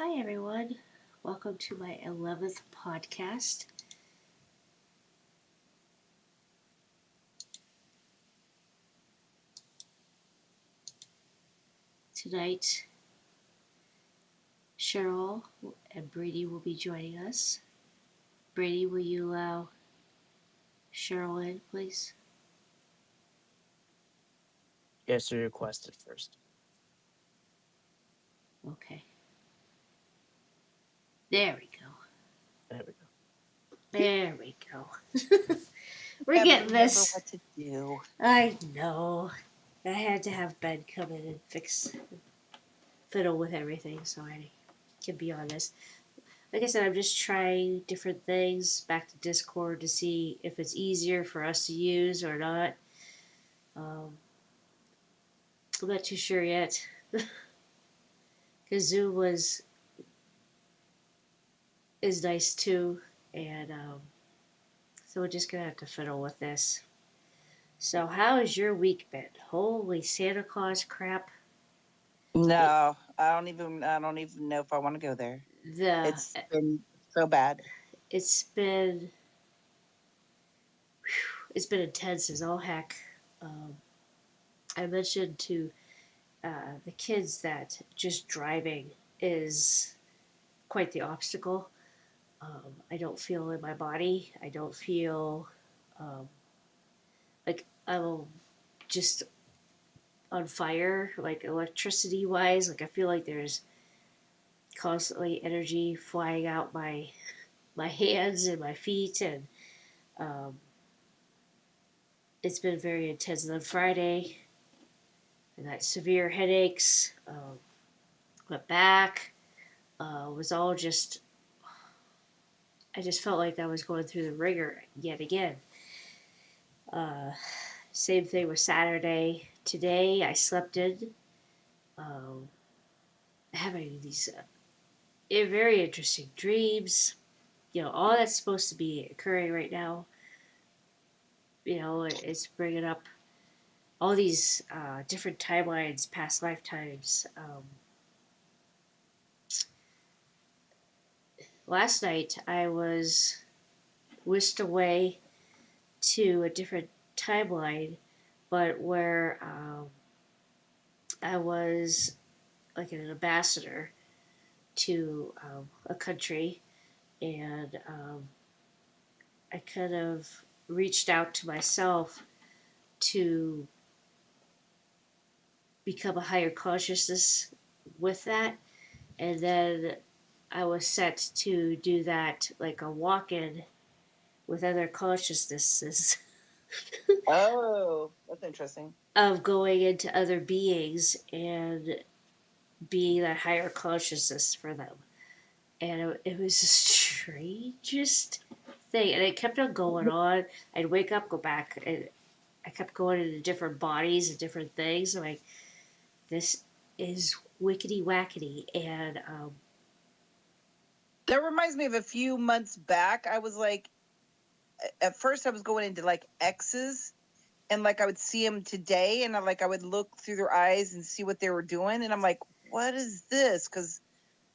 Hi, everyone. Welcome to my 11th podcast. Tonight, Cheryl and Brady will be joining us. Brady, will you allow Cheryl in, please? Yes, you requested first. Okay. There we go. There we go. There we go. We're Never getting remember this. what to do. I know. I had to have Ben come in and fiddle with everything so I can be on this. Like I said, I'm just trying different things back to Discord to see if it's easier for us to use or not. Um, I'm not too sure yet. Because Zoom is nice too, and so we're just gonna have to fiddle with this. So, how has your week been? Holy Santa Claus crap! No, I don't even know if I want to go there. The It's been so bad. it's been it's been intense as all heck. Um, I mentioned to the kids that just driving is quite the obstacle. I don't feel in my body. I don't feel um, like I'm just on fire, like electricity wise. Like I feel like there's constantly energy flying out my hands and my feet, and um, it's been very intense. And then Friday, I got severe headaches. Went back. Was all just. I just felt like I was going through the ringer yet again. Uh, Same thing with Saturday. Today I slept in, um, having these very interesting dreams. All that's supposed to be occurring right now. It's bringing up all these different timelines, past lifetimes. Last night I was whisked away to a different timeline, but where I was like an ambassador to a country, and I kind of reached out to myself to become a higher consciousness with that. And then I was set to do that like a walk in with other consciousnesses Oh, that's interesting. of going into other beings and being that higher consciousness for them. And it was the strangest thing. And it kept on going on. I'd wake up, go back, and I kept going into different bodies and different things. I'm like, this is wickety wackety. And That reminds me of a few months back. I was like, at first I was going into like X's, and like I would see them today, and I would look through their eyes and see what they were doing, and I'm like, what is this? Because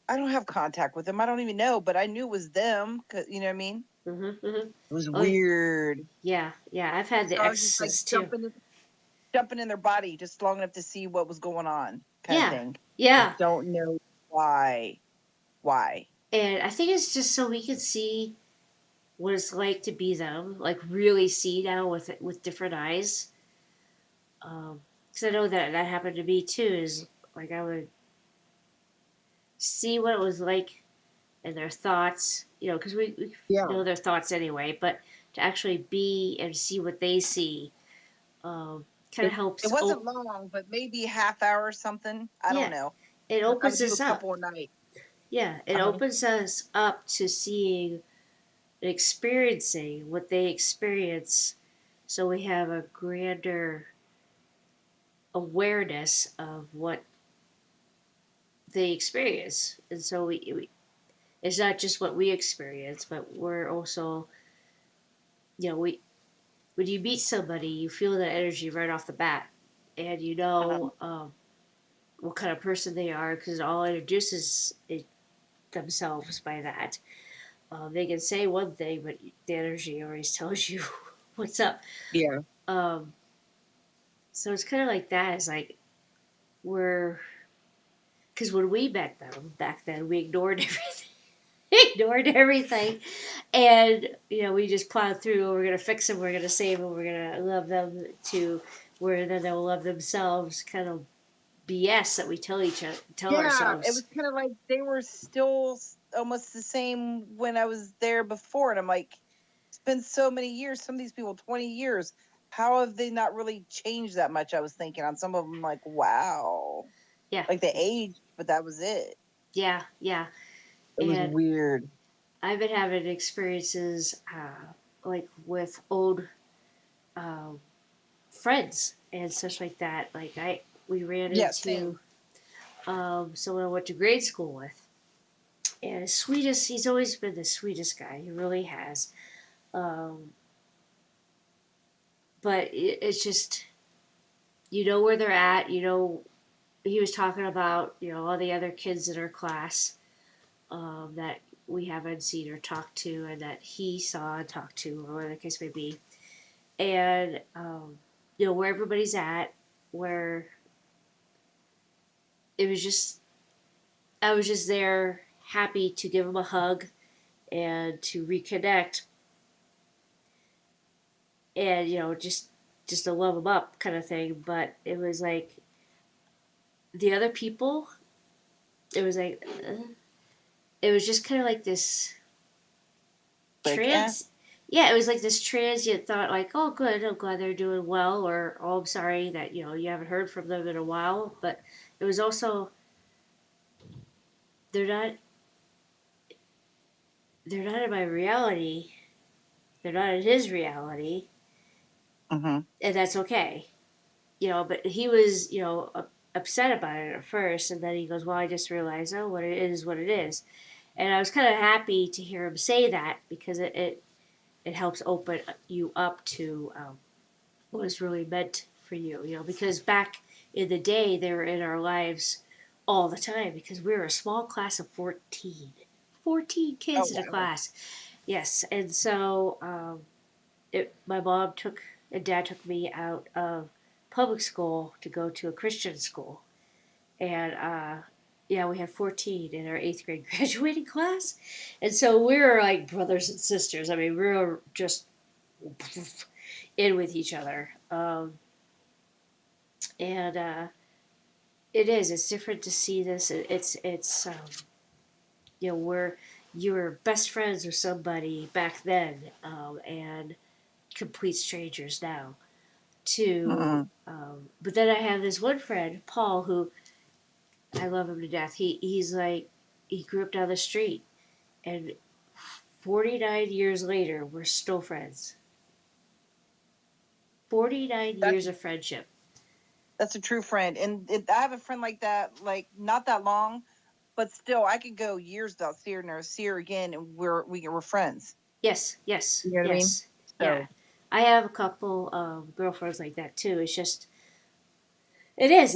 I don't have contact with them. I don't even know, but I knew it was them. 'Cause, you know what I mean? mm-hmm. It was Oh, weird. yeah, yeah. I've had the So I was just like X's too. jumping in their body just long enough to see what was going on, kind of Yeah, thing. I yeah. don't know why. Why? And I think it's just so we can see what it's like to be them, like really see now with different eyes. Because I know that happened to me too. Is like I would see what it was like and their thoughts, because we Yeah. know their thoughts anyway, but to actually be and see what they see kind It, of it helps. wasn't long, but maybe half hour or something. I don't Yeah, know. it I opens would do a us up. couple a night. Yeah, it Uh-huh. opens us up to seeing and experiencing what they experience, so we have a grander awareness of what they experience, and so we it's not just what we experience, but we're also, we when you meet somebody, you feel that energy right off the bat, and Uh-huh. what kind of person they are because it all introduces it. themselves by that. They can say one thing, but the energy always tells you what's up. Yeah. Um, so it's kind of like that. It's like we're because when we met them back then, we ignored everything, ignored everything, and we just plowed through. We're gonna fix them. We're gonna save them. We're gonna love them to where then they'll love themselves. Kind of BS that we tell Yeah, it ourselves. was kind of like they were still almost the same when I was there before, and I'm like, it's been so many years. Some of these people, 20 years. How have they not really changed that much? I was thinking on some of them, like, wow, Yeah, like they aged, but that was it. yeah, yeah. It was And weird. I've been having experiences like with old um, friends and such like that. Like we ran Yeah, into same. someone I went to grade school with, and sweetest. He's always been the sweetest guy. He really has. Um, but it's just where they're at. He was talking about all the other kids in our class that we haven't seen or talked to, and that he saw and talked to, or whatever the case may be, and where everybody's at, where it was just I was just there, happy to give him a hug and to reconnect, and just to love him up, kind of thing. But it was like the other people, it was like it was just kind of like this Like, eh. trans. Yeah, it was like this transient thought, like, oh, good, I'm glad they're doing well, or oh, I'm sorry that you haven't heard from them in a while. But it was also they're not they're not in my reality. They're not in his reality, Mm-hmm. and that's okay. But he was upset about it at first, and then he goes, well, I just realized, oh, what it is, what it is. And I was kind of happy to hear him say that, because it helps open you up to what is really meant for you. Because back in the day, they were in our lives all the time, because we were a small class of 14 Oh kids in a wow. class. Yes. And so my mom and dad took me out of public school to go to a Christian school. And yeah, we had 14 in our eighth grade graduating class. And so we were like brothers and sisters. I mean, we were just in with each other. And it's different to see this. It's where you were best friends with somebody back then, and complete strangers now to Mm-mm. but then I have this one friend, Paul, who I love him to death. He's like, he grew up down the street, and 49 years later we're still friends. 49 That's years of friendship. that's a true friend, and I have a friend like that, like not that long, but still, I could go years without seeing her, see her again, and we're friends. Yes, yes, You know what I mean? yes. Yeah. So I have a couple girlfriends like that too. It's just it is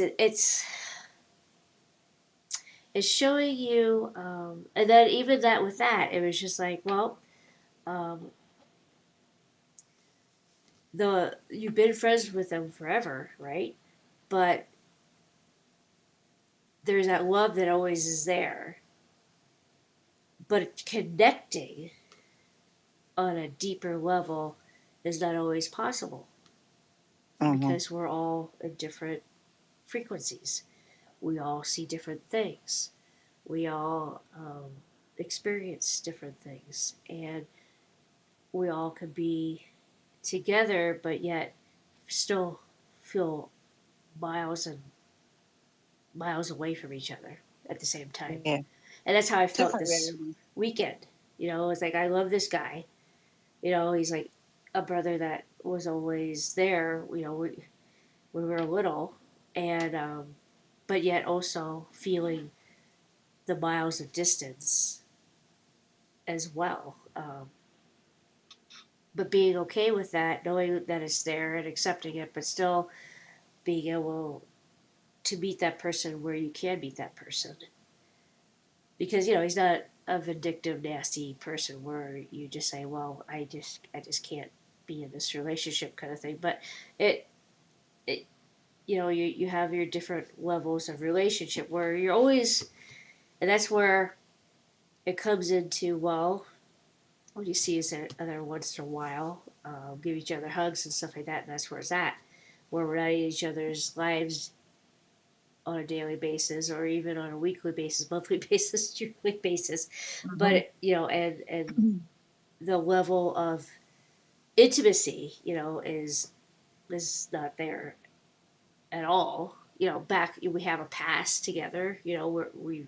it's showing you, and then even that with that, it was just like, well, um, the you've been friends with them forever, right? But there's that love that always is there. But connecting on a deeper level is not always possible, hmm because we're all in different frequencies. We all see different things. We all experience different things. And we all could be together, but yet still feel miles and miles away from each other at the same time. yeah, And that's how I felt different this realities. weekend. It's like I love this guy. He's like a brother that was always there. When we were little, and but yet also feeling the miles of distance as well. But being okay with that, knowing that it's there and accepting it, but still being able to meet that person where you can meet that person. Because he's not. a vindictive, nasty person where you just say, "Well, I just can't be in this relationship," kind of thing. But it, it you have your different levels of relationship where you're always, and that's where it comes into, well, what you see is that other once in a while, give each other hugs and stuff like that, and that's where it's at, where we're not in each other's lives on a daily basis or even on a weekly basis, monthly basis, yearly basis. Mhm. But and the level of intimacy, is not there at all. Back we have a past together. We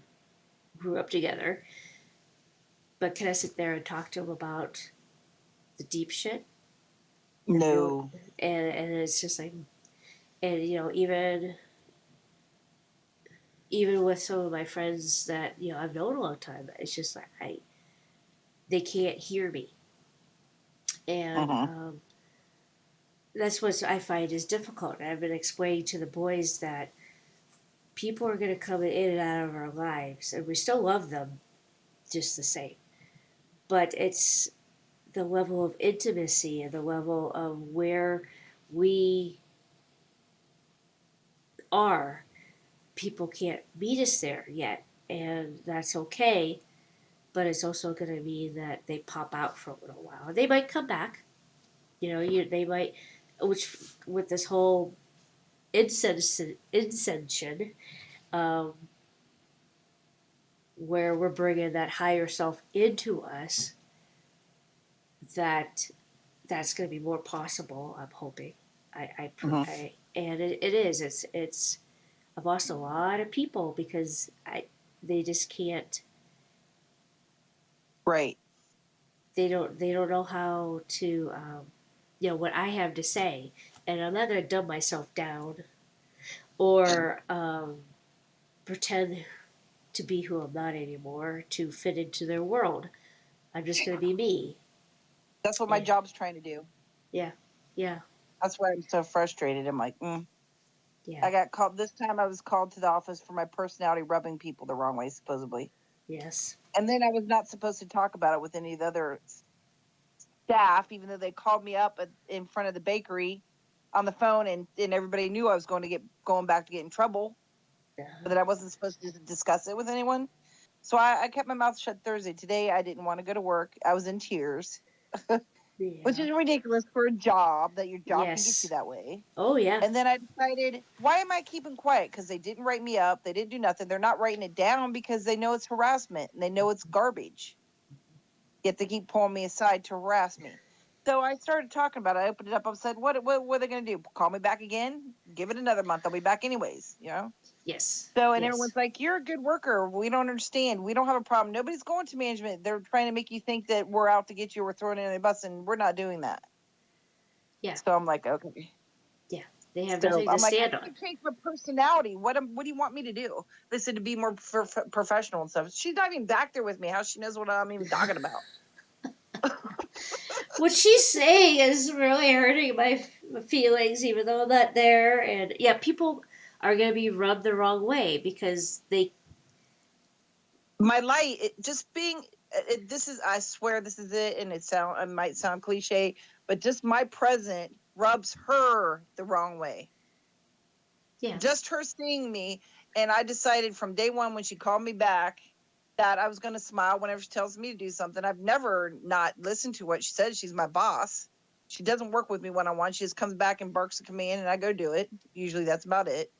grew up together. But can I sit there and talk to him about the deep shit and the real, No. and it's just like, and even with some of my friends that I've known a long time, it's just like they can't hear me, and Mhm. that's what I find is difficult. And I've been explaining to the boys that people are going to come in and out of our lives, and we still love them just the same. But it's the level of intimacy and the level of where we are. People can't meet us there yet, and that's okay. But it's also going to mean that they pop out for a little while. They might come back. They might, which with this whole incension, um, where we're bringing that higher self into us, that that's going to be more possible. I'm hoping. Mhm. And it is. It's. I've lost a lot of people because they just can't. Right. They don't know how to. What I have to say, and I'm not going to dumb myself down or pretend to be who I'm not anymore to fit into their world. I'm just going to be me. That's what my And job's trying to do. yeah, yeah, That's why I'm so frustrated. I'm like, yeah, I got called this time. I was called to the office for my personality rubbing people the wrong way, supposedly. yes, And then I was not supposed to talk about it with any of the other staff, even though they called me up in front of the bakery on the phone, and everybody knew I was going back to get in trouble, but uh-huh. that I wasn't supposed to discuss it with anyone. So I kept my mouth shut Thursday. Today I didn't want to go to work. I was in tears, which Yeah, is ridiculous for a job that your job can get you yes, that way. oh yeah, And then I decided, why am I keeping quiet? Because they didn't write me up. They didn't do nothing. They're not writing it down because they know it's harassment and they know it's garbage. Yet they keep pulling me aside to harass me. So I started talking about it. I opened it up. I said, what are they going to do? Call me back again? Give it another month. I'll be back anyways, you know? yes, So, and yes, everyone's like, you're a good worker. We don't understand. We don't have a problem. Nobody's going to management. They're trying to make you think that we're out to get you. We're throwing you in the bus, and we're not doing that. yeah, So I'm like, okay. yeah. They have So nothing to I'm like, I stand on. need to change my personality. What do you want me to do? They said to be more professional and stuff. She's not even back there with me. How she knows what I'm even talking about? What she's saying is really hurting my feelings, even though I'm not there. And yeah, people are going to be rubbed the wrong way because they. My light, just being. This is, I swear, this is it, and it might sound cliche, but just my present rubs her the wrong way. Yeah, Just her seeing me, and I decided from day one when she called me back that I was going to smile whenever she tells me to do something. I've never not listened to what she says. She's my boss. She doesn't work with me one on one. She just comes back and barks a command, and I go do it. Usually that's about it.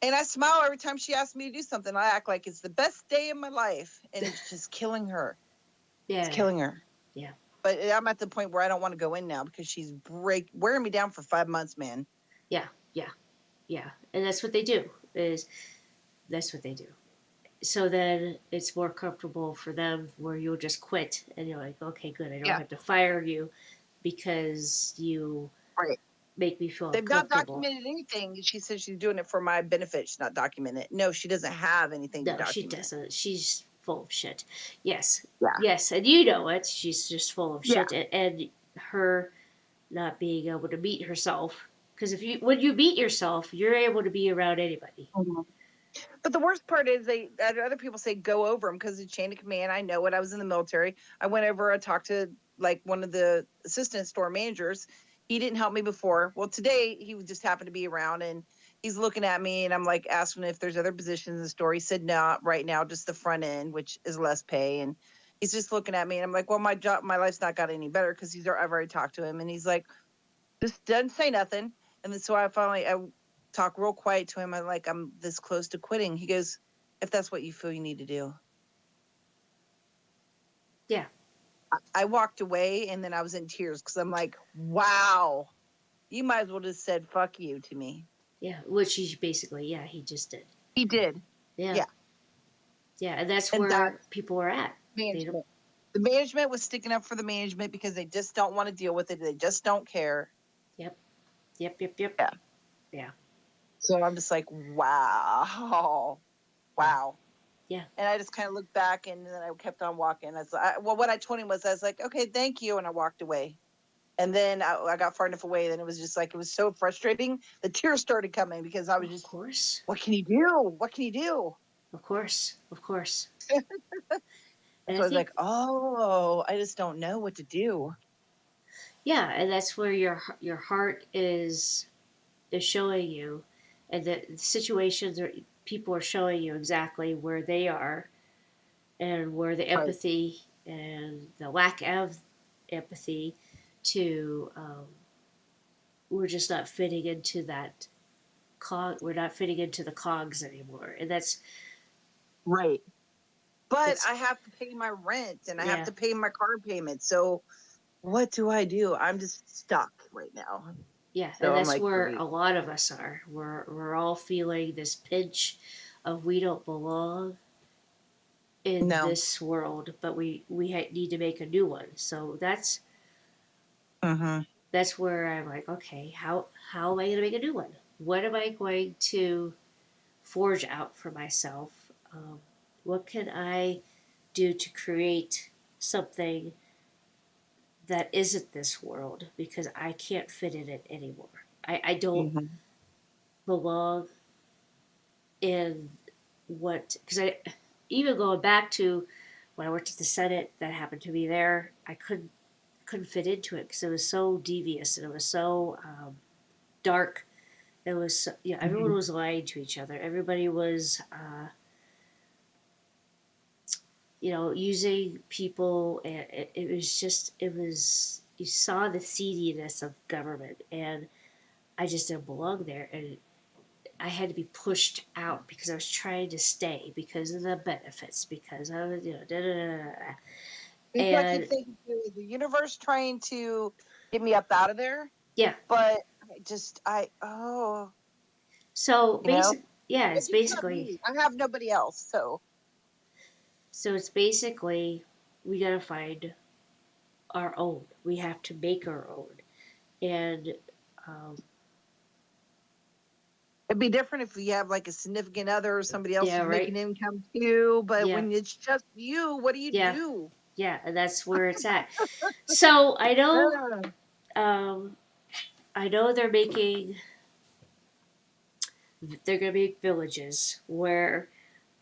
And I smile every time she asks me to do something. I act like it's the best day of my life, and it's just killing her. It's yeah, killing her. yeah, But I'm at the point where I don't want to go in now because she's wearing me down for 5 months, man. yeah, yeah, yeah. And that's what they do. Is That's what they do. So then it's more comfortable for them where you'll just quit and you're like, okay, good. I don't Yeah, have to fire you because you right. make me feel They've not uncomfortable. documented anything. She says she's doing it for my benefit. She's not documenting it. No, she doesn't have anything to No, she document. doesn't. She's full of shit. Yes, Yeah. yes, and you know it. She's just full of Yeah. shit, and her not being able to meet herself. Because when you meet yourself, you're able to be around anybody. Mhm. But the worst part is other people say go over them because the chain of command. I know it. I was in the military. I went over. I talked to like one of the assistant store managers. He didn't help me before. Well, today he just happened to be around and he's looking at me and I'm like asking if there's other positions in the store. He said no, right now just the front end, which is less pay. And he's just looking at me and I'm like, well, my life's not got any better because I've already talked to him and he's like, just doesn't say nothing. And then so I talk real quiet to him. I'm like, I'm this close to quitting. He goes, if that's what you feel you need to do. Yeah. I walked away and then I was in tears because I'm like, wow, you might as well just said fuck you to me. Yeah. Which he basically, yeah, he just did. He did. Yeah. Yeah. Yeah. And that's And where that's people are at. They don't, management. The management was sticking up for the management because they just don't want to deal with it. They just don't care. yep. Yep. Yep. Yep. Yeah. Yeah. So I'm just like, wow. Wow. Yeah. And I just kind of looked back and then I kept on walking. Well, what I told him was, I was like, okay, thank you. And I walked away. And then I got far enough away. Then it was just like, it was so frustrating. The tears started coming because I was Of just, course. what can you do? What can you do? Of course. Of course. And So I I was like, think, oh, I just don't know what to do. yeah, and that's where your heart is showing you, and the situations or people are showing you exactly where they are, and where the Right. empathy and the lack of empathy to we're just not fitting into that we're not fitting into the cogs anymore, and Right. But that's I have to pay my rent and I have yeah. to pay my car payment. So what do I do? I'm just stuck right now. Yeah, So and I'm that's like, where great. a lot of us are. We're all feeling this pinch of we don't belong in No. this world, but we need to make a new one. So Mm-hmm. that's where I'm like, okay, how am I going to make a new one? What am I going to forge out for myself? What can I do to create something that isn't this world because I can't fit in it anymore. I don't Mm-hmm. belong in what because I even going back to when I worked at the Senate, that happened to me there. I couldn't fit into it because it was so devious and it was so dark. It was everyone Mm-hmm. was lying to each other. Everybody was using people, and it was just it was you saw the seediness of government, and I just didn't belong there, and I had to be pushed out because I was trying to stay because of the benefits, because I was, da da da da. Da. That's what I keep And thinking too, is the universe trying to get me up out of there. yeah, But oh, so you know, yeah, it it's just not basically, me. I have nobody else. we gotta find our own. We have to make our own, and um, It'd be different if you have like a significant other or somebody else yeah, who's right, making income too. But yeah, when it's just you, what do you yeah, do? yeah, and that's where it's at. So Ugh. um, I know they're gonna make villages where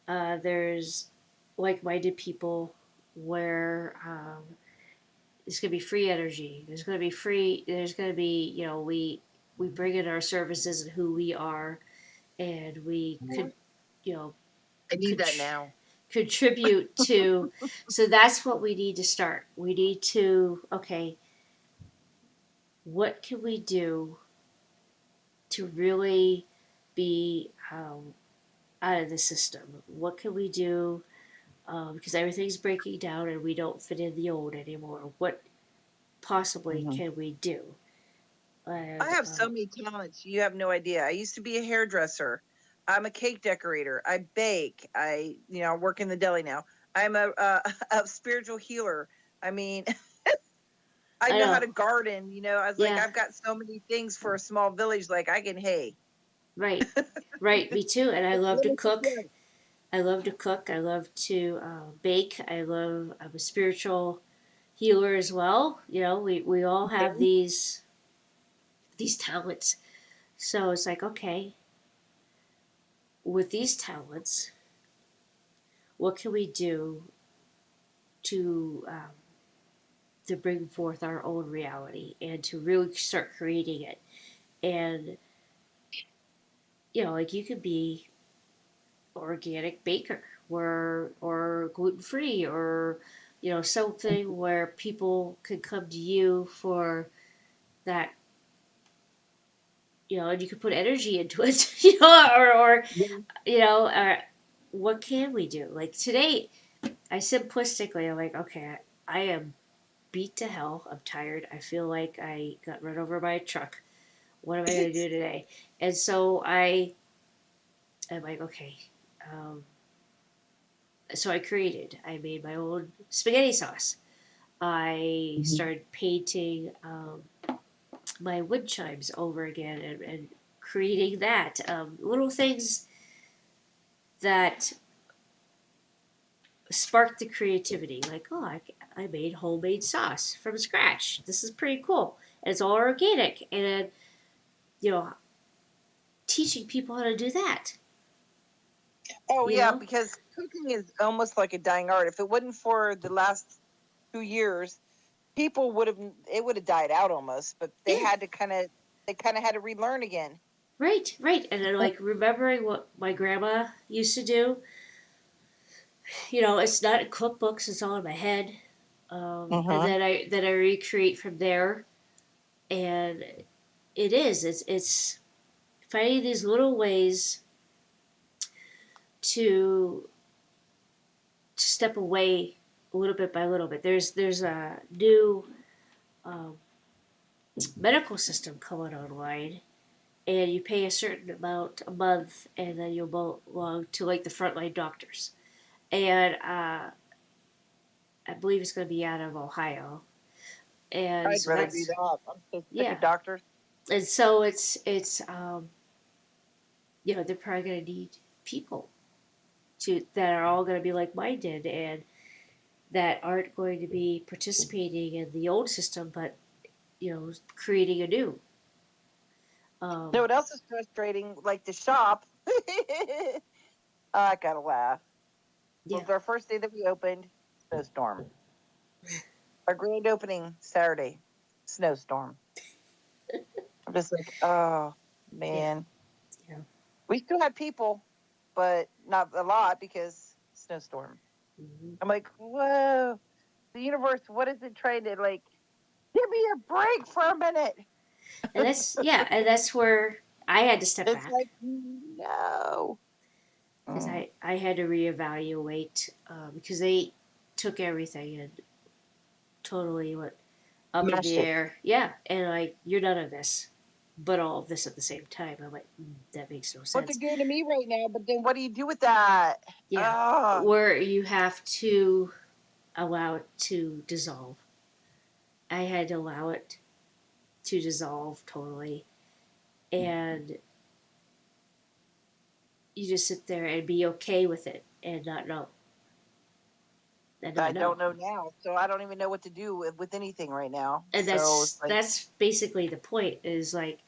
there's like-minded people, where there's going to be free energy. There's going to be free. There's going to be we bring in our services and who we are, and we could you know I need could that now. contribute to. So that's what we need to start. We need to what can we do to really be out of the system? What can we do because everything's breaking down and we don't fit in the old anymore. What possibly Mhm. can we do? I And have so many talents. You have no idea. I used to be a hairdresser. I'm a cake decorator. I bake. Work in the deli now. I'm a spiritual healer. I mean, I I know how know, to garden. I was like, yeah, I've got so many things for a small village. Like I can, hey, right, right, me too. And I love let to me pick cook. you up. I love to cook. I love to bake. I'm a spiritual healer as well. We all have Okay. these talents. So it's like, okay, with these talents, what can we do to to bring forth our own reality and to really start creating it? And like you could be organic baker or gluten free or something where people could come to you for that, and you could put energy into it, or what can we do? Like today, I simplistically, I'm like, okay, I am beat to hell. I'm tired. I feel like I got run over by a truck. What am I going to do today? And so I'm like, okay. Um, so I made my own spaghetti sauce. I started painting my wood chimes over again and creating that. Little things that sparked the creativity. Like, oh, I made homemade sauce from scratch. This is pretty cool. And it's all organic. And, you know, teaching people how to do that. Oh You yeah, know? because cooking is almost like a dying art. If it wasn't for the last 2 years, people would have died out almost. But they Yeah. had to kind of had to relearn again. Right, right. And then, like, remembering what my grandma used to do, it's not in cookbooks, it's all in my head. And Mm-hmm. then I recreate from there. And it's finding these little ways to step away a little bit by little bit. There's a new um, medical system coming online, and you pay a certain amount a month, and then you'll belong to like the frontline doctors. And I believe it's going to be out of Ohio, and I'd so rather do that's that. I'm so sick yeah. of doctors. And so it's they're probably going to need people to that are all going to be like minded and that aren't going to be participating in the old system, but creating a new. You know Um, what else is frustrating? Like the shop. I gotta laugh. yeah, Well, our first day that we opened, snowstorm. Our grand opening Saturday, snowstorm. I'm just like, oh yeah, man. yeah. We still had people, but not a lot because snowstorm. Hmm. I'm like, whoa, the universe, what is it trying to like? Give me a break for a minute. And that's where I had to step It's back like, no. because Mm. I had to reevaluate because they took everything and totally went up in Mash the it. air. Yeah, and like you're none of this, but all of this at the same time. I'm like, that makes no What they're sense. doing to me right now, but then what do you do with that? Yeah, Ah, where you have to allow it to dissolve. I had to allow it to dissolve totally, and you just sit there and be okay with it and not know and I not know. don't know now, so I don't even know what to do with anything right now. And So it's like, that's basically the point. Is like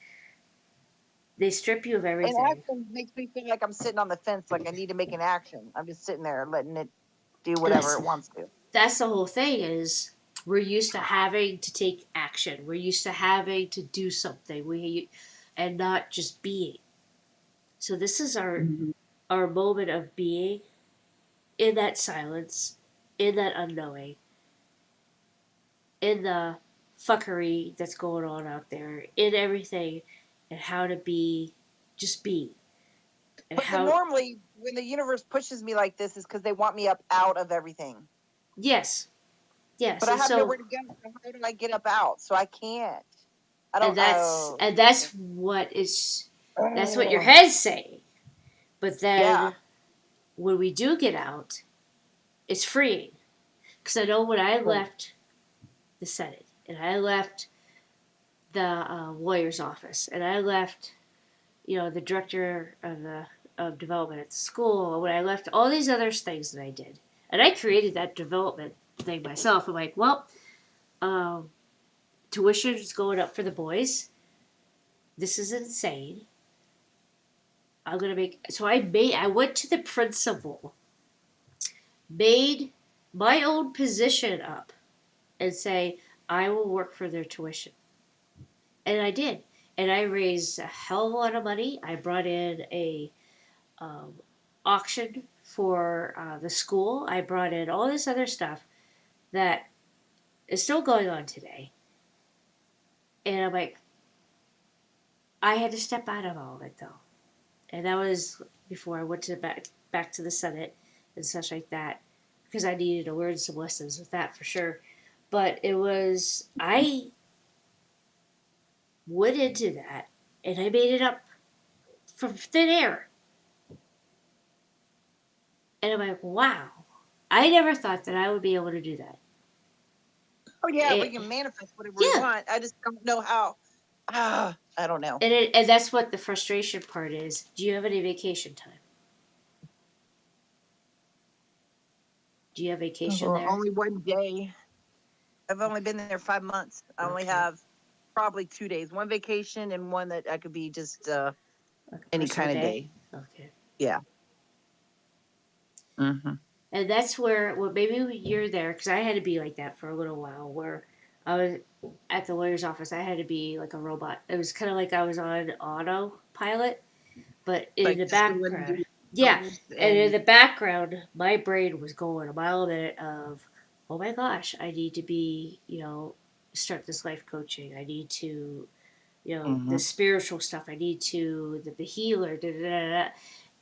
they strip you of and everything. action makes me feel like I'm sitting on the fence, like I need to make an action. I'm just sitting there letting it do And whatever it wants to. that's the whole thing. Is we're used to having to take action. We're used to having to do something. And not just being. So this is our moment of being in that silence, in that unknowing, in the fuckery that's going on out there, in everything, and how to just be, and But then how, normally, when the universe pushes me like this, is because they want me up out of everything. yes, yes, But I and have so, nowhere to go. So how do I get up out? So I can't. I and don't. that's, Oh, and that's what is, that's what your oh. head's saying, but Yeah. then when we do get out, it's freeing, because I know when I left the Senate, and I left the lawyer's office, and I left the director of development at the school, when I left all these other things that I did, and I created that development thing myself. I'm like, well, um, tuition is going up for the boys. This is insane. I'm gonna make. So I went to the principal, made my own position up, and say I will work for their tuition, and I did. And I raised a hell of a lot of money. I brought in a um, auction for the school. I brought in all this other stuff that is still going on today. And I'm like, I had to step out of all of it though, and that was before I went to back to the Senate and such like that, because I needed to learn some lessons with that for sure. But it was I went into that and I made it up from thin air, and I'm like, wow, I never thought that I would be able to do that. Oh yeah, we It, can manifest whatever we yeah, want. I just don't know how. I don't know. and that's what the frustration part is. Do you have any vacation time? Do you have vacation there? Only one day. I've only been there 5 months. I only Okay, have probably 2 days, one vacation and one that I could be just like a any personal kind of day. day. Okay. Yeah. Mm-hmm. And that's where, well, maybe you're there because I had to be like that for a little while. Where I was at the lawyer's office, I had to be like a robot. It was kind of like I was on autopilot, but in Like the just go in and do background, yeah, those and in and the background, my brain was going a mile a minute of, oh my gosh, I need to be, start this life coaching. I need to, the mm-hmm. spiritual stuff. I need to the healer, da, da, da, da.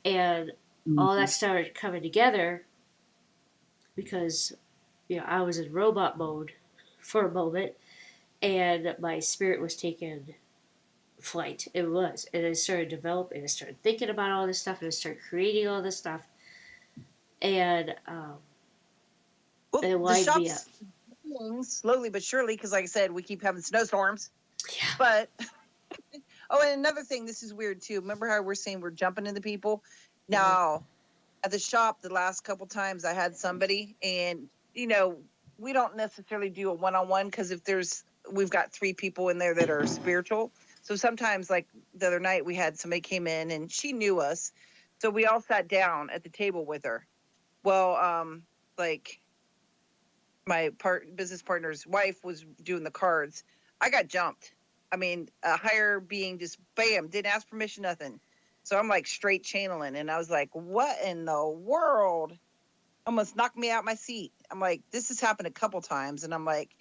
And all Mm-hmm. that started coming together because I was in robot mode for a moment, and my spirit was taking flight. It was, and I started developing. I started thinking about all this stuff, and I started creating all this stuff, and Well, it the lined me up. shop's doing slowly but surely because, like I said, we keep having snowstorms. Yeah. But oh, and another thing, this is weird too. Remember how we're saying we're jumping into people? Uh-huh. Now, at the shop, the last couple times I had somebody, and we don't necessarily do a one-on-one because if we've got 3 people in there that are spiritual. So sometimes, like the other night, we had somebody came in and she knew us, so we all sat down at the table with her. Well, like my business partner's wife was doing the cards. I got jumped. I mean, a higher being just bam, didn't ask permission, nothing. So I'm like straight channeling, and I was like, "What in the world?" Almost knocked me out my seat. I'm like, "This has happened a couple times," and I'm like,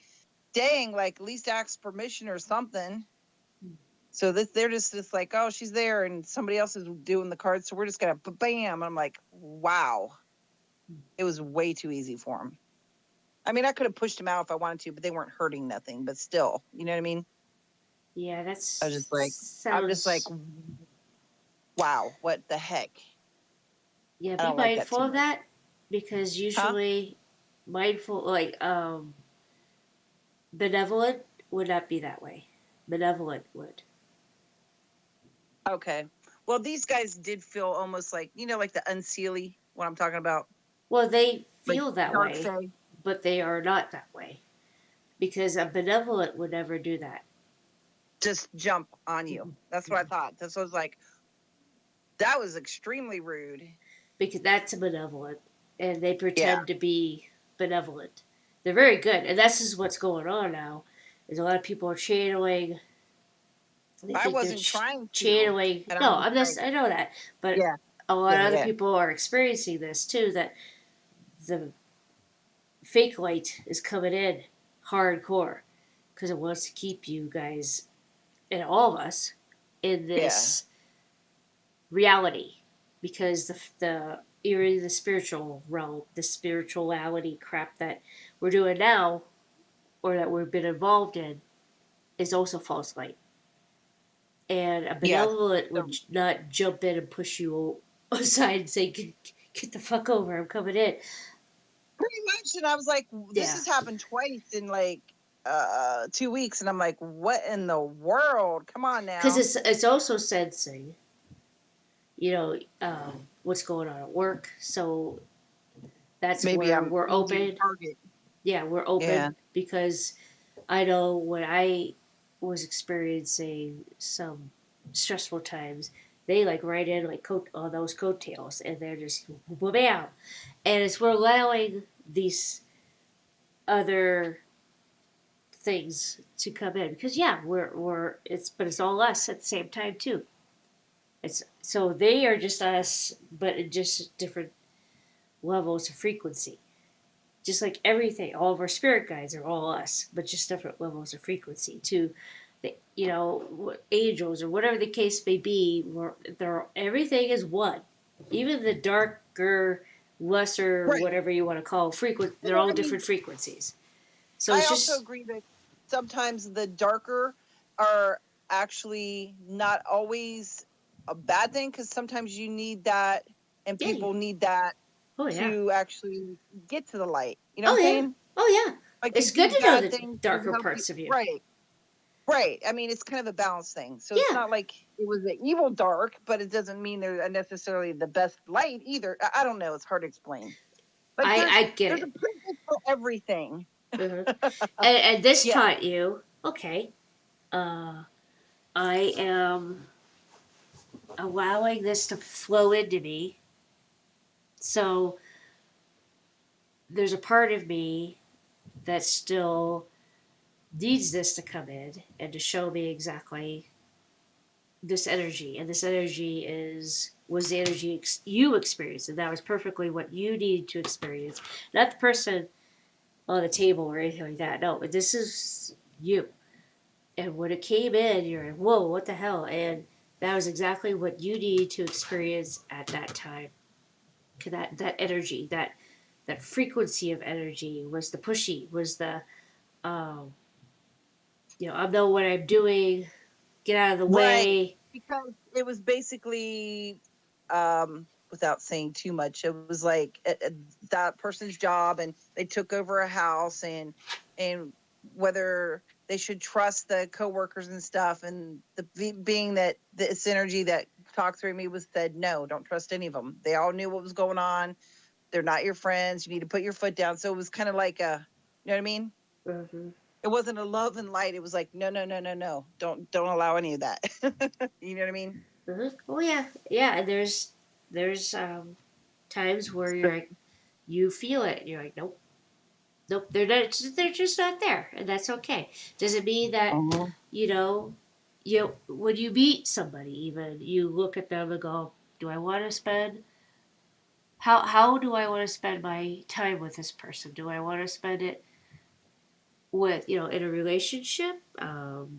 "Dang, like at least ask permission or something." So they're just like, "Oh, she's there," and somebody else is doing the cards, so we're just gonna bam. I'm like, "Wow." It was way too easy for them. I mean, I could have pushed him out if I wanted to, but they weren't hurting nothing. But still, you know what I mean? Yeah, that I'm just like, sounds. wow, what the heck? Yeah, I be don't like that mindful too of much. that because Huh? usually mindful, like benevolent would not be that way. Benevolent would. Okay. Well, these guys did feel almost like, like the unseelie, what I'm talking about, Well, they like feel that dark way, fae. but they are not that way because a benevolent would never do that. Just jump on you. Mm-mm. That's what I thought. That's what I was like. That was extremely rude. Because that's a benevolent, and they Yeah. pretend to be benevolent. They're very good, and this is what's going on now. Is a lot of people are channeling. They I think they're wasn't trying to. channeling. And No, I'm just I'm like, just. I know that, but yeah, a lot yeah, of other yeah. people are experiencing this too. That the fake light is coming in hardcore because it wants to keep you guys and all of us in Yeah. this reality because the the spiritual realm, the spirituality crap that we're doing now or that we've been involved in is also false light. And a Yeah. benevolent So would not jump in and push you aside and say, get the fuck over, I'm coming in. pretty much. And I was like, this Yeah. has happened twice in like 2 weeks. And I'm like, what in the world? Come on Because now. it's also sensing, what's going on at work. So that's Maybe where I'm we're an easier open. target. Yeah, we're Yeah. open because I know when I was experiencing some stressful times, they like ride in like coat on those coattails, and they're just bam, and it's we're allowing these other things to come in because yeah, we're it's but it's all us at the same time too. It's so they are just us, but in just different levels of frequency. Just like everything, all of our spirit guides are all us, but just different levels of frequency. To the angels or whatever the case may be, they're everything is one. Even the darker, lesser, Right. whatever you want to call they're Well, all I mean, different frequencies. So I it's also just agree that sometimes the darker are actually not always a bad thing, because sometimes you need that, and yeah. people need that Oh yeah. to actually get to the light. You know what Oh I'm yeah. saying? Oh yeah. Like they It's good do to know bad the things to darker help you. parts of you. Right. Right. I mean, it's kind of a balance thing. So it's Yeah. not like it was the evil dark, but it doesn't mean they're necessarily the best light either. I don't know. It's hard to explain. Like I get there's a it. purpose for everything. Uh-huh. And this Yeah. taught you, okay, uh, I am allowing this to flow into me. So there's a part of me that still needs this to come in and to show me exactly this energy. And this energy was the energy you experienced, and that was perfectly what you needed to experience, not the person on the table or anything like that. No, this is you. And when it came in, you're like, whoa, what the hell? And that was exactly what you needed to experience at that time. That energy, that frequency of energy was the pushy, was the um, I know what I'm doing. Get out of the Right. way. Because it was basically, without saying too much, it was like that person's job, and they took over a house, and whether they should trust the coworkers and stuff, and being that this energy that talked through me was said, no, don't trust any of them. They all knew what was going on. They're not your friends. You need to put your foot down. So it was kind of like you know what I mean? Mm-hmm. It wasn't a love and light. It was like, no, no, no, no, no. Don't allow any of that. You know what I mean? Mm-hmm. Oh yeah, yeah. And there's times where you're like, you feel it. And you're like, nope, nope. They're not. They're just not there, and that's okay. Doesn't mean that Mhm. you know when you meet somebody, even you look at them and go, do I want to spend how do I want to spend my time with this person? Do I want to spend it with in a relationship,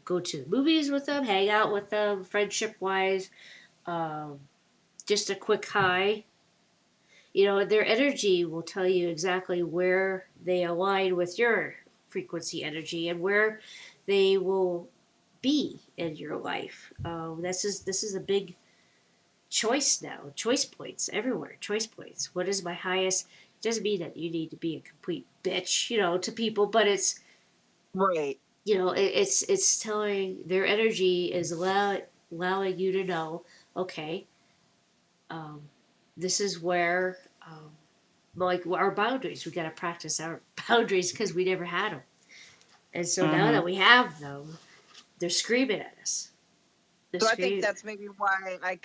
go to the movies with them, hang out with them, friendship wise, um, just a quick hi. Their energy will tell you exactly where they align with your frequency energy and where they will be in your life. This is a big choice now. Choice points everywhere. Choice points. What is my highest? It doesn't mean that you need to be a complete bitch, to people, but Right. it's telling their energy is allowing you to know, okay, um, this is where like our boundaries. We got to practice our boundaries because we never had them, and so now Hmm. that we have them, they're screaming at us. They're So I think screaming. that's maybe why I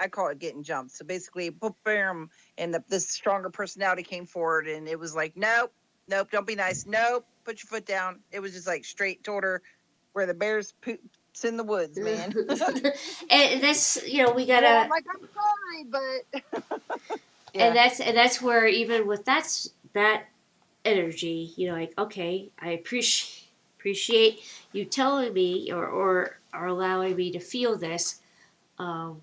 call it getting jumped. So basically, boom, bam, and this stronger personality came forward, and it was like, nope, nope, don't be nice, nope, put your foot down. It was just like straight told her where the bears poops in the woods, man. And that's we Well, I'm gotta like, I'm sorry, but and yeah. that's where even with that energy, like, okay, I appreciate you telling me or allowing me to feel this, um,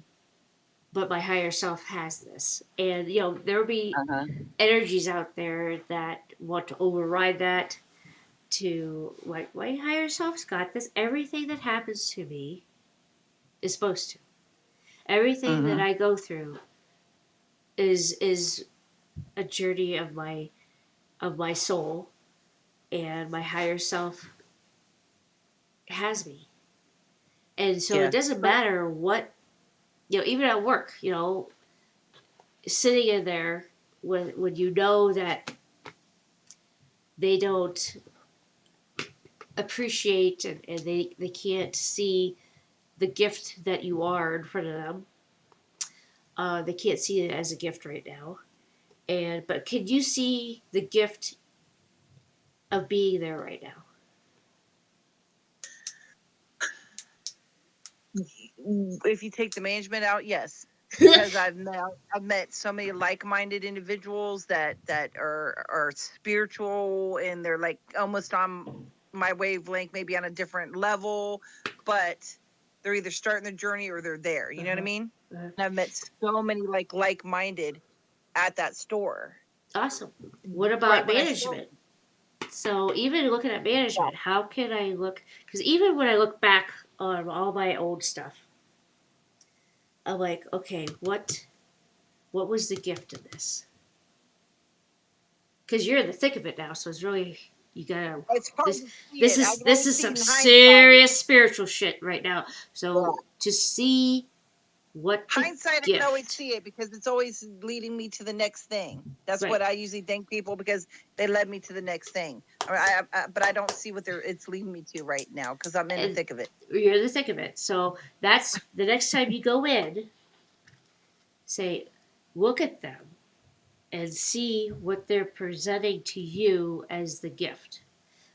but my higher self has this, and there'll be Uh-huh. energies out there that want to override that, to like, my higher self's got this. Everything that happens to me is supposed to. Everything that Hmm. I go through is a journey of my soul, and my higher self has me. And so it Yeah. doesn't So matter what, even at work, sitting in there when you know that they don't appreciate, and they can't see the gift that you are in front of them, They can't see it as a gift right now. But can you see the gift of being there right now? If you take the management out, yes. Because I've met so many like-minded individuals that are spiritual, and they're like almost on my wavelength, maybe on a different level, but they're either starting their journey or they're there. You know what I mean? Uh-huh. And I've met so many like-minded at that store. Awesome. What about Right when I started. management? So even looking at management, how can I look? Because even when I look back on all my old stuff, I'm like, okay, what was the gift of this? Because you're in the thick of it now, so it's really you gotta. It's hard This to see this it. I is can this only is see it some in hindsight. serious spiritual shit right now. So Yeah. to see what the Hindsight, I can always gift, see it because it's always leading me to the next thing. That's right? what I usually thank people, because they led me to the next thing. But I don't see what it's leading me to right now because I'm in the And thick of it. you're in the thick of it. So that's the next time you go in, say, look at them and see what they're presenting to you as the gift.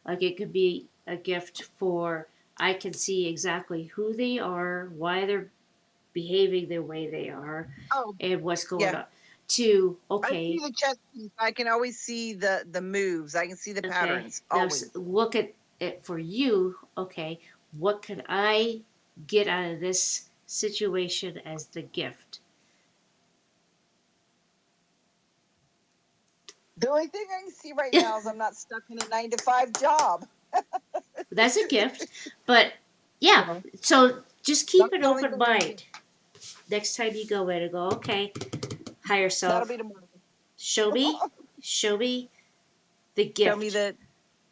Like it could be a gift for I can see exactly who they are, why they're behaving the way they are, Oh, and what's going yeah. on. To I see okay, the chess piece. I can always see the moves. I can see the okay. patterns. Now Always. look at it for you. Okay, what can I get out of this situation as the gift? The only thing I can see right now is I'm not stuck in a 9-to-5 job. That's a gift, but yeah. Uh-huh. So just keep That's an the only open thing I can mind. Next time you go in and go, okay, higher That'll self, be tomorrow. show me, show me the Show me gift.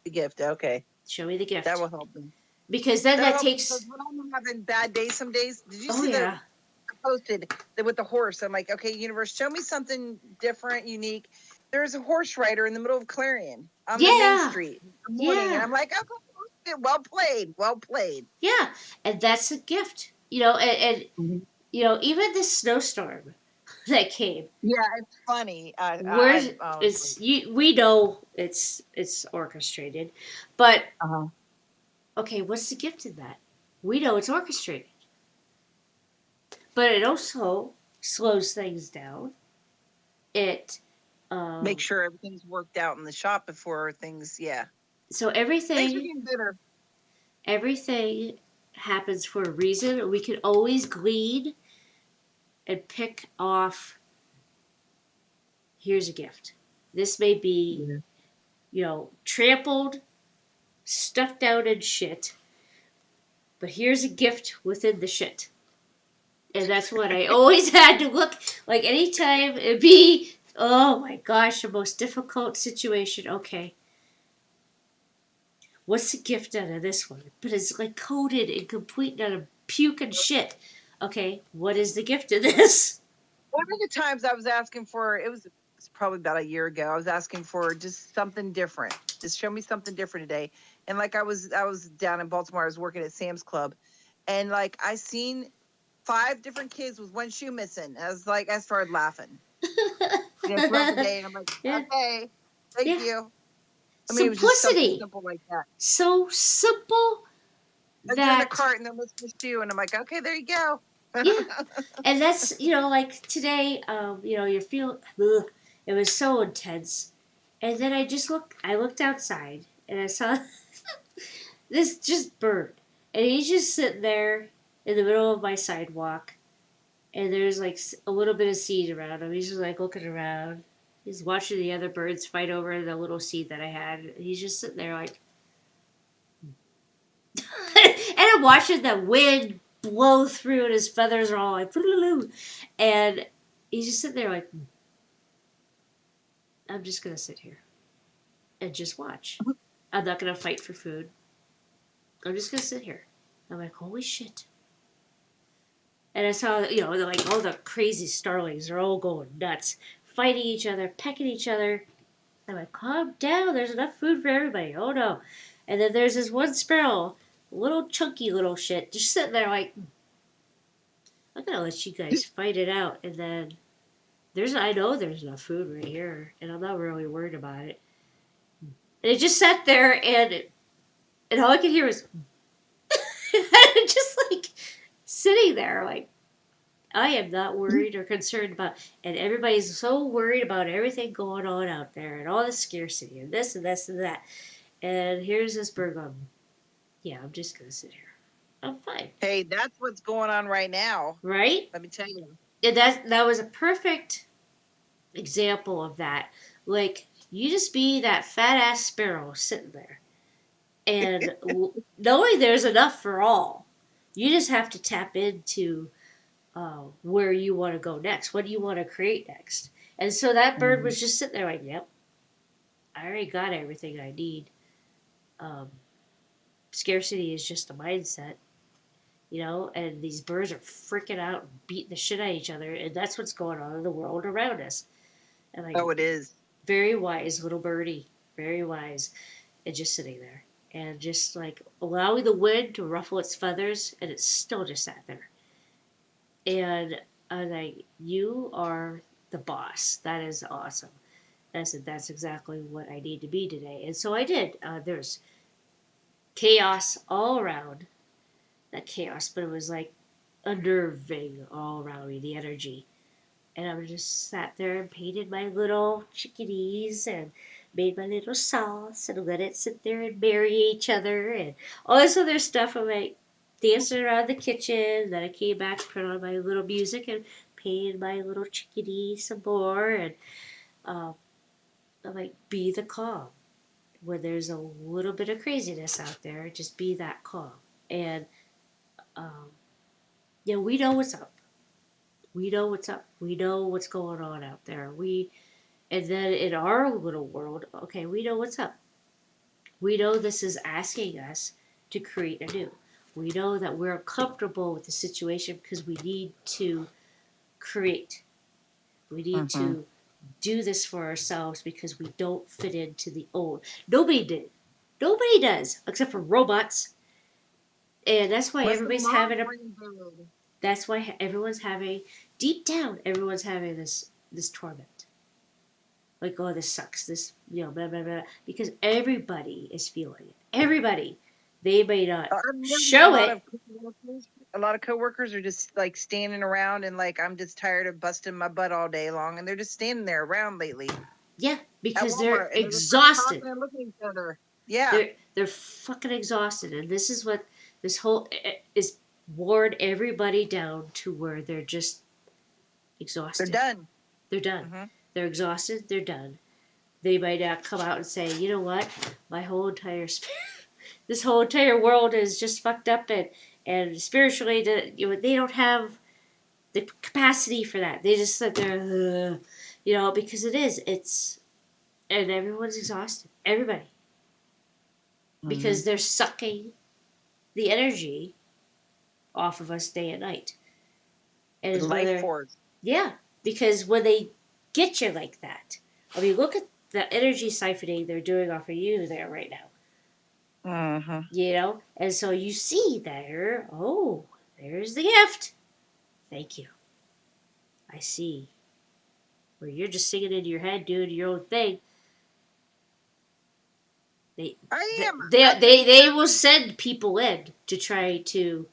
the gift. Okay. Show me the That gift. will help me. Because then That'll that help me because takes, when I'm having bad days some days, did you oh see the yeah, posted with the horse? I'm like, okay, universe, show me something different, unique. There's a horse rider in the middle of Clarion on the main yeah, street in the morning. And yeah, I'm like, okay, well played, well played. yeah. And that's a gift. And you know, even this snowstorm that came, Yeah, it's funny. where's I it's you we know it's orchestrated, but uh-huh. okay, what's the gift in that? We know it's orchestrated. But it also slows things down. It Make um, sure everything's worked out in the shop before things, yeah. so Things are everything getting better. everything happens for a reason. We can always glean and pick off. Here's a gift. This may be, Yeah. trampled, stuffed out in shit, but here's a gift within the shit. And that's what I always had to look like anytime it be. Oh my gosh, the most difficult situation. Okay, what's the gift out of this one? But it's like coated and complete out of puke and shit. Okay, what is the gift of this? One of the times I was asking for, it's probably about a year ago. I was asking for just something different. Just show me something different today. And like I was down in Baltimore. I was working at Sam's Club, and like I seen 5 different kids with one shoe missing. I started laughing. Throughout the day, and I'm like, Yeah, okay, thank yeah. you. I mean, it was just something Simplicity. simple like that. So simple Like they're in the that, cart and they're missing a shoe, and I'm like, okay, there you go. yeah. And that's, like today, you feel, ugh, it was so intense. And then I looked outside and I saw this just bird. And he's just sitting there in the middle of my sidewalk. And there's like a little bit of seed around him. He's just like looking around. He's watching the other birds fight over the little seed that I had. He's just sitting there like, and I'm watching the wind blow through, and his feathers are all like, and he's just sitting there like, I'm just gonna sit here and just watch. I'm not gonna fight for food. I'm just gonna sit here. I'm like, holy shit. And I saw, they're like all the crazy starlings are all going nuts, fighting each other, pecking each other. I'm like, calm down. There's enough food for everybody. Oh no. And then there's this one sparrow, little chunky little shit, just sitting there like, I'm gonna let you guys fight it out, and then I know there's enough food right here, and I'm not really worried about it. And it just sat there, and all I could hear was just like sitting there, like I am not worried or concerned about, and everybody's so worried about everything going on out there and all the scarcity and this and this and that. And here's this bird going, yeah, I'm just gonna sit here. I'm fine, Hey, that's what's going on right now. right? Let me tell you. And that was a perfect example of that. Like you just be that fat ass sparrow sitting there, and knowing there's enough for all. You just have to tap into where you want to go next. What do you want to create next? And so that bird was just sitting there like, yep, I already got everything I need. Um, Scarcity is just a mindset, and these birds are freaking out and beating the shit out of each other, and that's what's going on in the world around us. And like, Oh, it is. very wise little birdie, very wise, and just sitting there. And just like allowing the wind to ruffle its feathers, and it still just sat there. And I was like, you are the boss. That is awesome. And I said, that's exactly what I need to be today. And so I did. There's chaos all around. Not chaos, but it was like unnerving all around me, the energy. And I just sat there and painted my little chickadees and made my little sauce and let it sit there and marry each other and all this other stuff. I'm like dancing around the kitchen. Then I came back, put on my little music, and painted my little chickadee some more. And um, I'm like, be the calm. When there's a little bit of craziness out there, just be that calm. And um, yeah, we know what's up. We know what's up. We know what's going on out there. And then in our little world, okay, we know what's up. We know this is asking us to create anew. We know that we're uncomfortable with the situation because we need to create. We need to do this for ourselves because we don't fit into the old. Nobody did. Nobody does, except for robots. And that's why What's the everybody's mom having a. bring bird? That's why everyone's having, deep down, everyone's having this torment. Like, oh, this sucks. This, blah blah blah, because everybody is feeling it. Everybody. They may not I'm noticing show it. a lot of coworkers are just like standing around and like I'm just tired of busting my butt all day long, and they're just standing there around lately Yeah, at because they're Walmart, and they're just like exhausted. talking and looking at each other. Yeah, They're fucking exhausted, and this is what this whole is worn everybody down to where they're just they're exhausted. done. They're done. Hmm. They're exhausted. They're done. They might not come out and say, you know what, my whole entire this whole entire world is just fucked up, and spiritually, they don't have the capacity for that. They just sit there, because it's and everyone's exhausted. Everybody, because they're sucking the energy off of us day and night. And The it's life whether, force. yeah, because when they get you like that, I mean, look at the energy siphoning they're doing off of you there right now. And so you see there, oh, there's the gift. Thank you. I see. Where you're just singing in your head, doing your own thing. They, I they, am. they, they, they will send people in to try to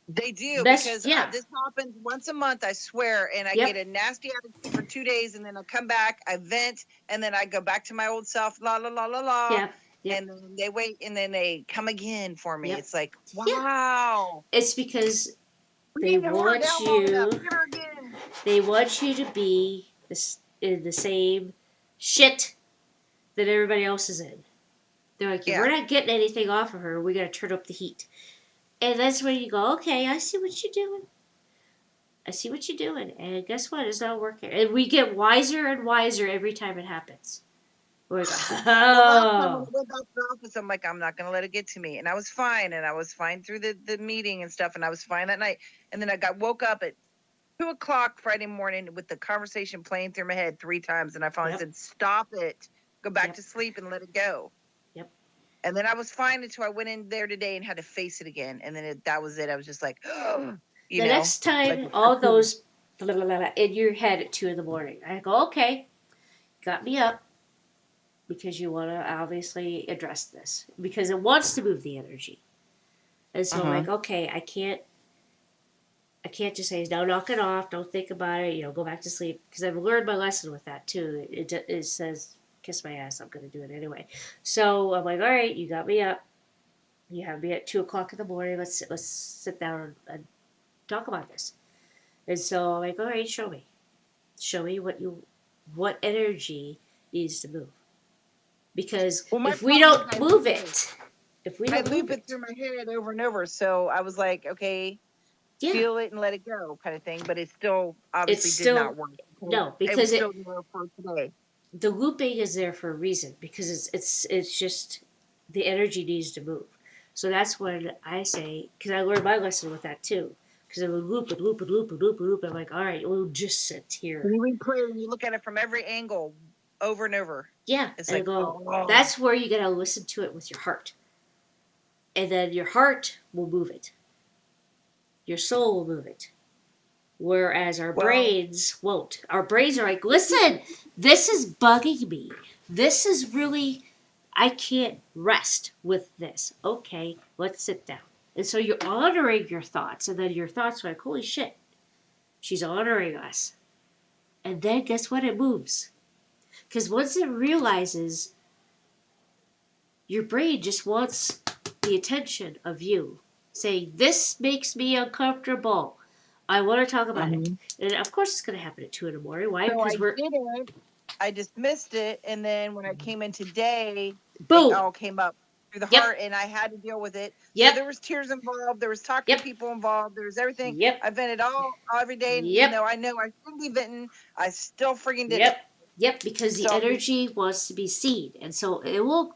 They do, mess. because Yeah. this happens once a month, I swear, and I get Yep. a nasty attitude for 2 days, and then I come back, I vent, and then I go back to my old self, la la la la la, Yep. Yep. and then they wait, and then they come again for me. Yep. It's like, Yeah. wow, It's because we they didn't hold her want down long enough. you. Hit her again. They want you to be in the same shit that everybody else is in. They're like, we're Yeah. not getting anything off of her. We got to turn up the heat. And that's when you go, okay, I see what you're doing. I see what you're doing. And guess what? It's not working. And we get wiser and wiser every time it happens. We're like, The last time when I oh. went back to the office, I'm like, I'm not gonna let it get to me, and I was fine, and I was fine through the meeting and stuff, and I was fine that night, and then I got woke up at 2 o'clock Friday morning with the conversation playing through my head 3 times, and I finally Yep. said, "Stop it, go back Yep. to sleep and let it go." Yep. And then I was fine until I went in there today and had to face it again, and then that was it. I was just like, you The know, next like time, with all cartoons. those blah, blah, blah, blah, in your head at 2 in the morning, I go, okay, got me up because you want to obviously address this because it wants to move the energy. And so I'm Uh-huh. like, okay, I can't just say, no, knock it off, don't think about it, go back to sleep. Because I've learned my lesson with that too. It says, kiss my ass, I'm going to do it anyway. So I'm like, all right, you got me up. You have me at 2 o'clock in the morning. Let's sit down and talk about this. And so I'm like, all right, show me what energy needs to move. Because Well, my if we problem is don't move it, if we I don't move loop it it, through my head over and over. So I was like, okay, yeah, feel it and let it go, kind of thing. But it still it's obviously did not still work. Because no it was because still it there for today. the looping is there for a reason because it's just the energy needs to move. So that's when I say because I learned my lesson with that too. Because I would loop and loop and loop and loop and loop. I'm like, all right, we'll just sit here. And you replay and you look at it from every angle over and over. Yeah, It's and I like, go. oh, That's where you gotta listen to it with your heart, and then your heart will move it. Your soul will move it. Whereas our well, brains won't. Our brains are like, listen, this is bugging me. This is really, I can't rest with this. Okay, let's sit down. And so you're honoring your thoughts, and then your thoughts are like, holy shit, she's honoring us. And then guess what? It moves. Because once it realizes your brain just wants the attention of you, saying, this makes me uncomfortable. I want to talk about it. mhm. And of course, it's going to happen at 2 in the morning. Why? So I Because we're didn't. I dismissed it, and then when I came in today, it boom. all came up through the Yep. heart, and I had to deal with it. So Yep. there was tears involved. There was talking to Yep. people involved. There was everything. Yep. I vented all every day, and even Yep. though I know I shouldn't be venting, I still freaking did Yep. it. Yep. Because the So energy wants to be seen, and so it will.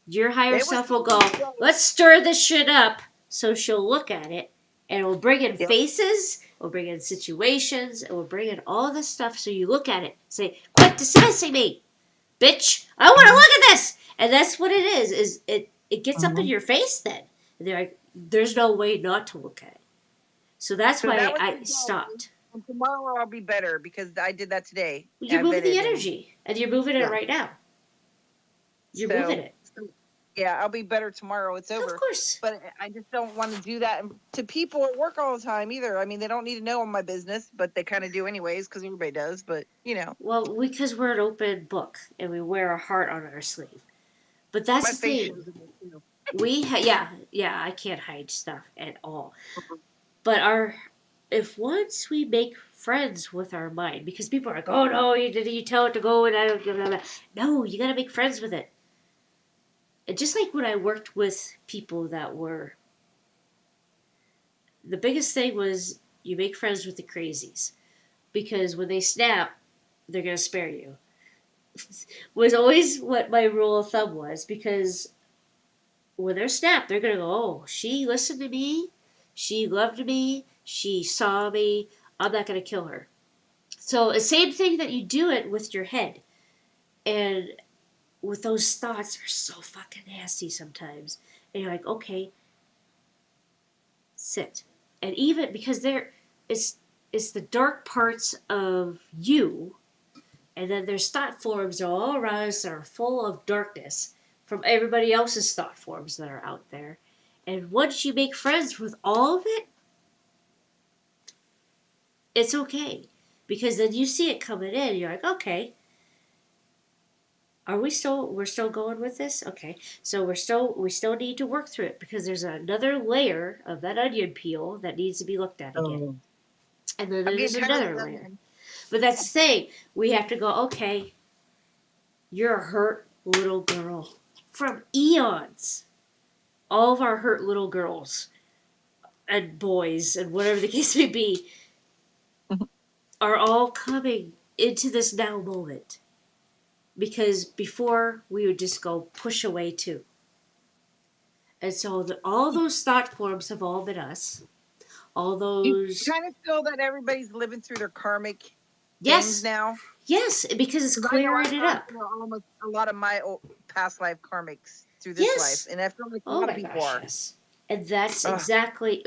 Your higher it was self will seen go. today. Let's stir this shit up. So she'll look at it, and it will bring in Yep. faces. It will bring in situations. It will bring in all this stuff. So you look at it, say, "Quit dismissing me, bitch! I want to Mhm. look at this." And that's what it is. Is it gets up in Mhm. your face then? And they're like, "There's no way not to look at it." So that's So that why was I today, stopped. and tomorrow I'll be better because I did that today. You're I moving the vented, and energy, and you're moving it yeah. right now. You're moving So, it. yeah, I'll be better tomorrow. It's Of over. course. But I just don't want to do that to people at work all the time either. I mean, they don't need to know my business, but they kind of do anyways because everybody does. But Well, because we're an open book and we wear a heart on our sleeve. But that's my the face thing. shows in it too. Yeah, I can't hide stuff at all. But if once we make friends with our mind, because people are like, oh no, you tell it to go and I don't blah, blah, blah. No, you gotta make friends with it. And just like when I worked with people that were, the biggest thing was you make friends with the crazies because when they snap, they're gonna spare you. Was always what my rule of thumb was because when they're snapped, they're gonna go, "Oh, she listened to me, she loved me, she saw me. I'm not gonna kill her." So the same thing that you do it with your head, and with those thoughts are so fucking nasty sometimes, and you're like, okay, sit, and even because it's it's the dark parts of you. And then there's thought forms all around us that are full of darkness from everybody else's thought forms that are out there. And once you make friends with all of it, it's okay. Because then you see it coming in, and you're like, okay, we're still going with this? Okay. So we still need to work through it because there's another layer of that onion peel that needs to be looked at again. Oh, And then I'm getting there's tired of another that layer. onion. But that's the thing. We have to go, okay, you're a hurt little girl from eons. All of our hurt little girls and boys and whatever the case may be are all coming into this now moment because before we would just go push away too. And so all those thought forms have all been us. All You those, kind of feel that everybody's living through their karmic things yes, now. yes, because it's Because I know clearing I've it gone up. through almost a lot of my past life karmics through this life, Yes. and I feel like a Oh lot of my people gosh, are. yes. And that's Ugh. exactly,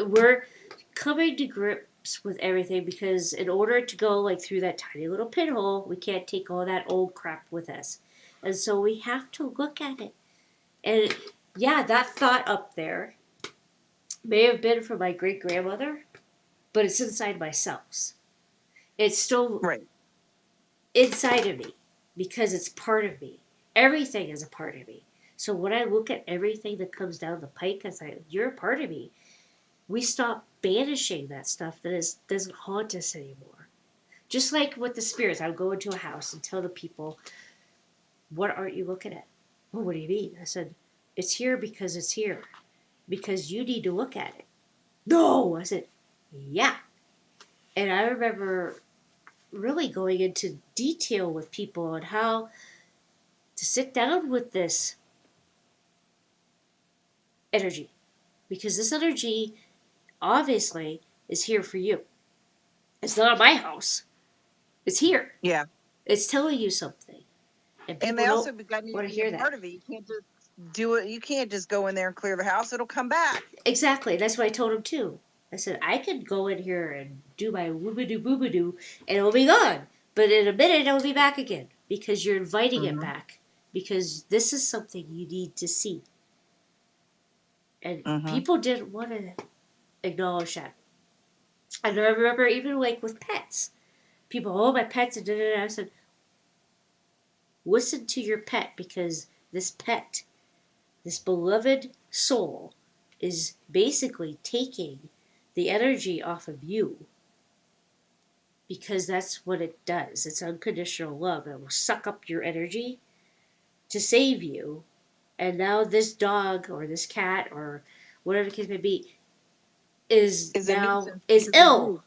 coming to grips with everything, because in order to go like through that tiny little pinhole, we can't take all that old crap with us. And so we have to look at it. And yeah, that thought up there may have been from my great grandmother, but it's inside my cells. It's still Right. inside of me because it's part of me. Everything is a part of me. So when I look at everything that comes down the pike, I say, you're a part of me. We stop banishing that stuff that doesn't haunt us anymore. Just like with the spirits, I would go into a house and tell the people, what aren't you looking at? Well, what do you mean? I said, it's here because it's here. Because you need to look at it. No! I said, yeah. And I remember really going into detail with people on how to sit down with this energy. Because this energy obviously is here for you. It's not at my house. It's here. Yeah. It's telling you something. And And people they also don't got you want to to be a hear that. part of it. You can't just do it. You can't just go in there and clear the house. It'll come back. Exactly. That's what I told him too. I said, I could go in here and do my whoobadoo boobadoo and it'll be gone. But in a minute it'll be back again. Because you're inviting it Mm-hmm. back. Because this is something you need to see. And Mm-hmm. people didn't want to acknowledge that. And I remember even like with pets. People, oh my pets and da da da. I said, listen to your pet, because this pet, this beloved soul, is basically taking the energy off of you, because that's what it does. It's unconditional love. It will suck up your energy to save you. And now this dog or this cat or whatever the case may be is Is a now nuisance is because of ill, you.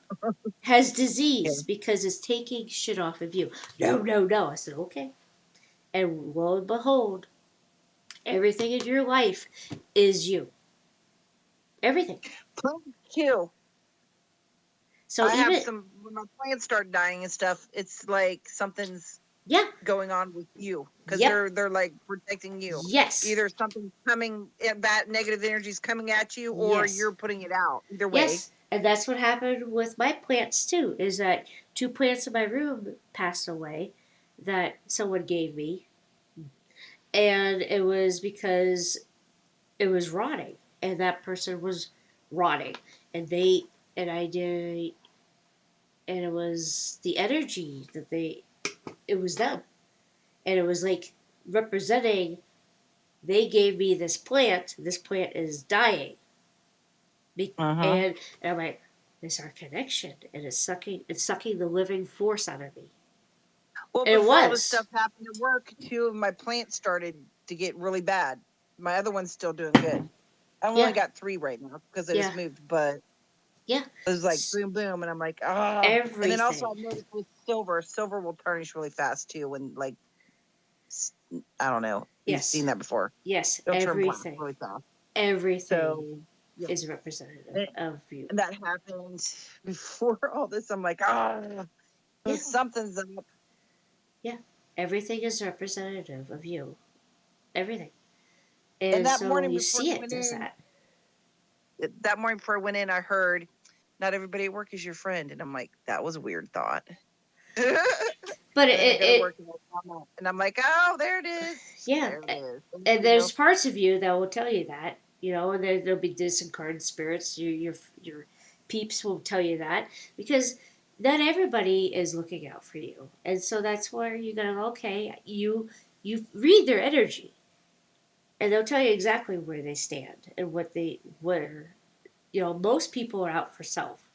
has Yeah. disease because it's taking shit off of you. No, no, no. I said, okay. And lo and behold, everything in your life is you. Everything. Plants too. So I have even, some when my plants start dying and stuff. It's like something's yeah, going on with you because yep, they're like protecting you. yes, Either something's coming, bad negative energy is coming at you, or yes, you're putting it out. Either way. yes. And that's what happened with my plants too, is that two plants in my room passed away that someone gave me. And it was because it was rotting. And that person was rotting. And they, and I did, and it was the energy that it was them. And it was like representing, they gave me this plant. This plant is dying. Uh-huh. And I'm like, it's our connection, and it's sucking the living force out of me. Well, And it before all this stuff was, happened at work, two of my plants started to get really bad. My other one's still doing good. I only yeah, got 3 right now because I yeah, just moved, but yeah, it was like boom, boom, and I'm like, ah. And then also everything. I've noticed with silver will tarnish really fast too. When like, I don't know, you've Yes, seen that before. yes, It'll turn black everything, really fast. everything So yeah, is representative and, of you. and that happened before all this. I'm like, ah, Yeah, something's up. yeah, everything is representative of you. Everything. And And that so morning you before see I it went does in, that. I heard, "Not everybody at work is your friend," and I'm like, that was a weird thought. But And then I go to work and I'm like, oh, there it is. yeah, There it is. and You know? there's parts of you that will tell you that, and there'll be disincarnate spirits. Your peeps will tell you that, because not everybody is looking out for you, and so that's where you gotta go, okay. You read their energy, and they'll tell you exactly where they stand and where. Most people are out for self.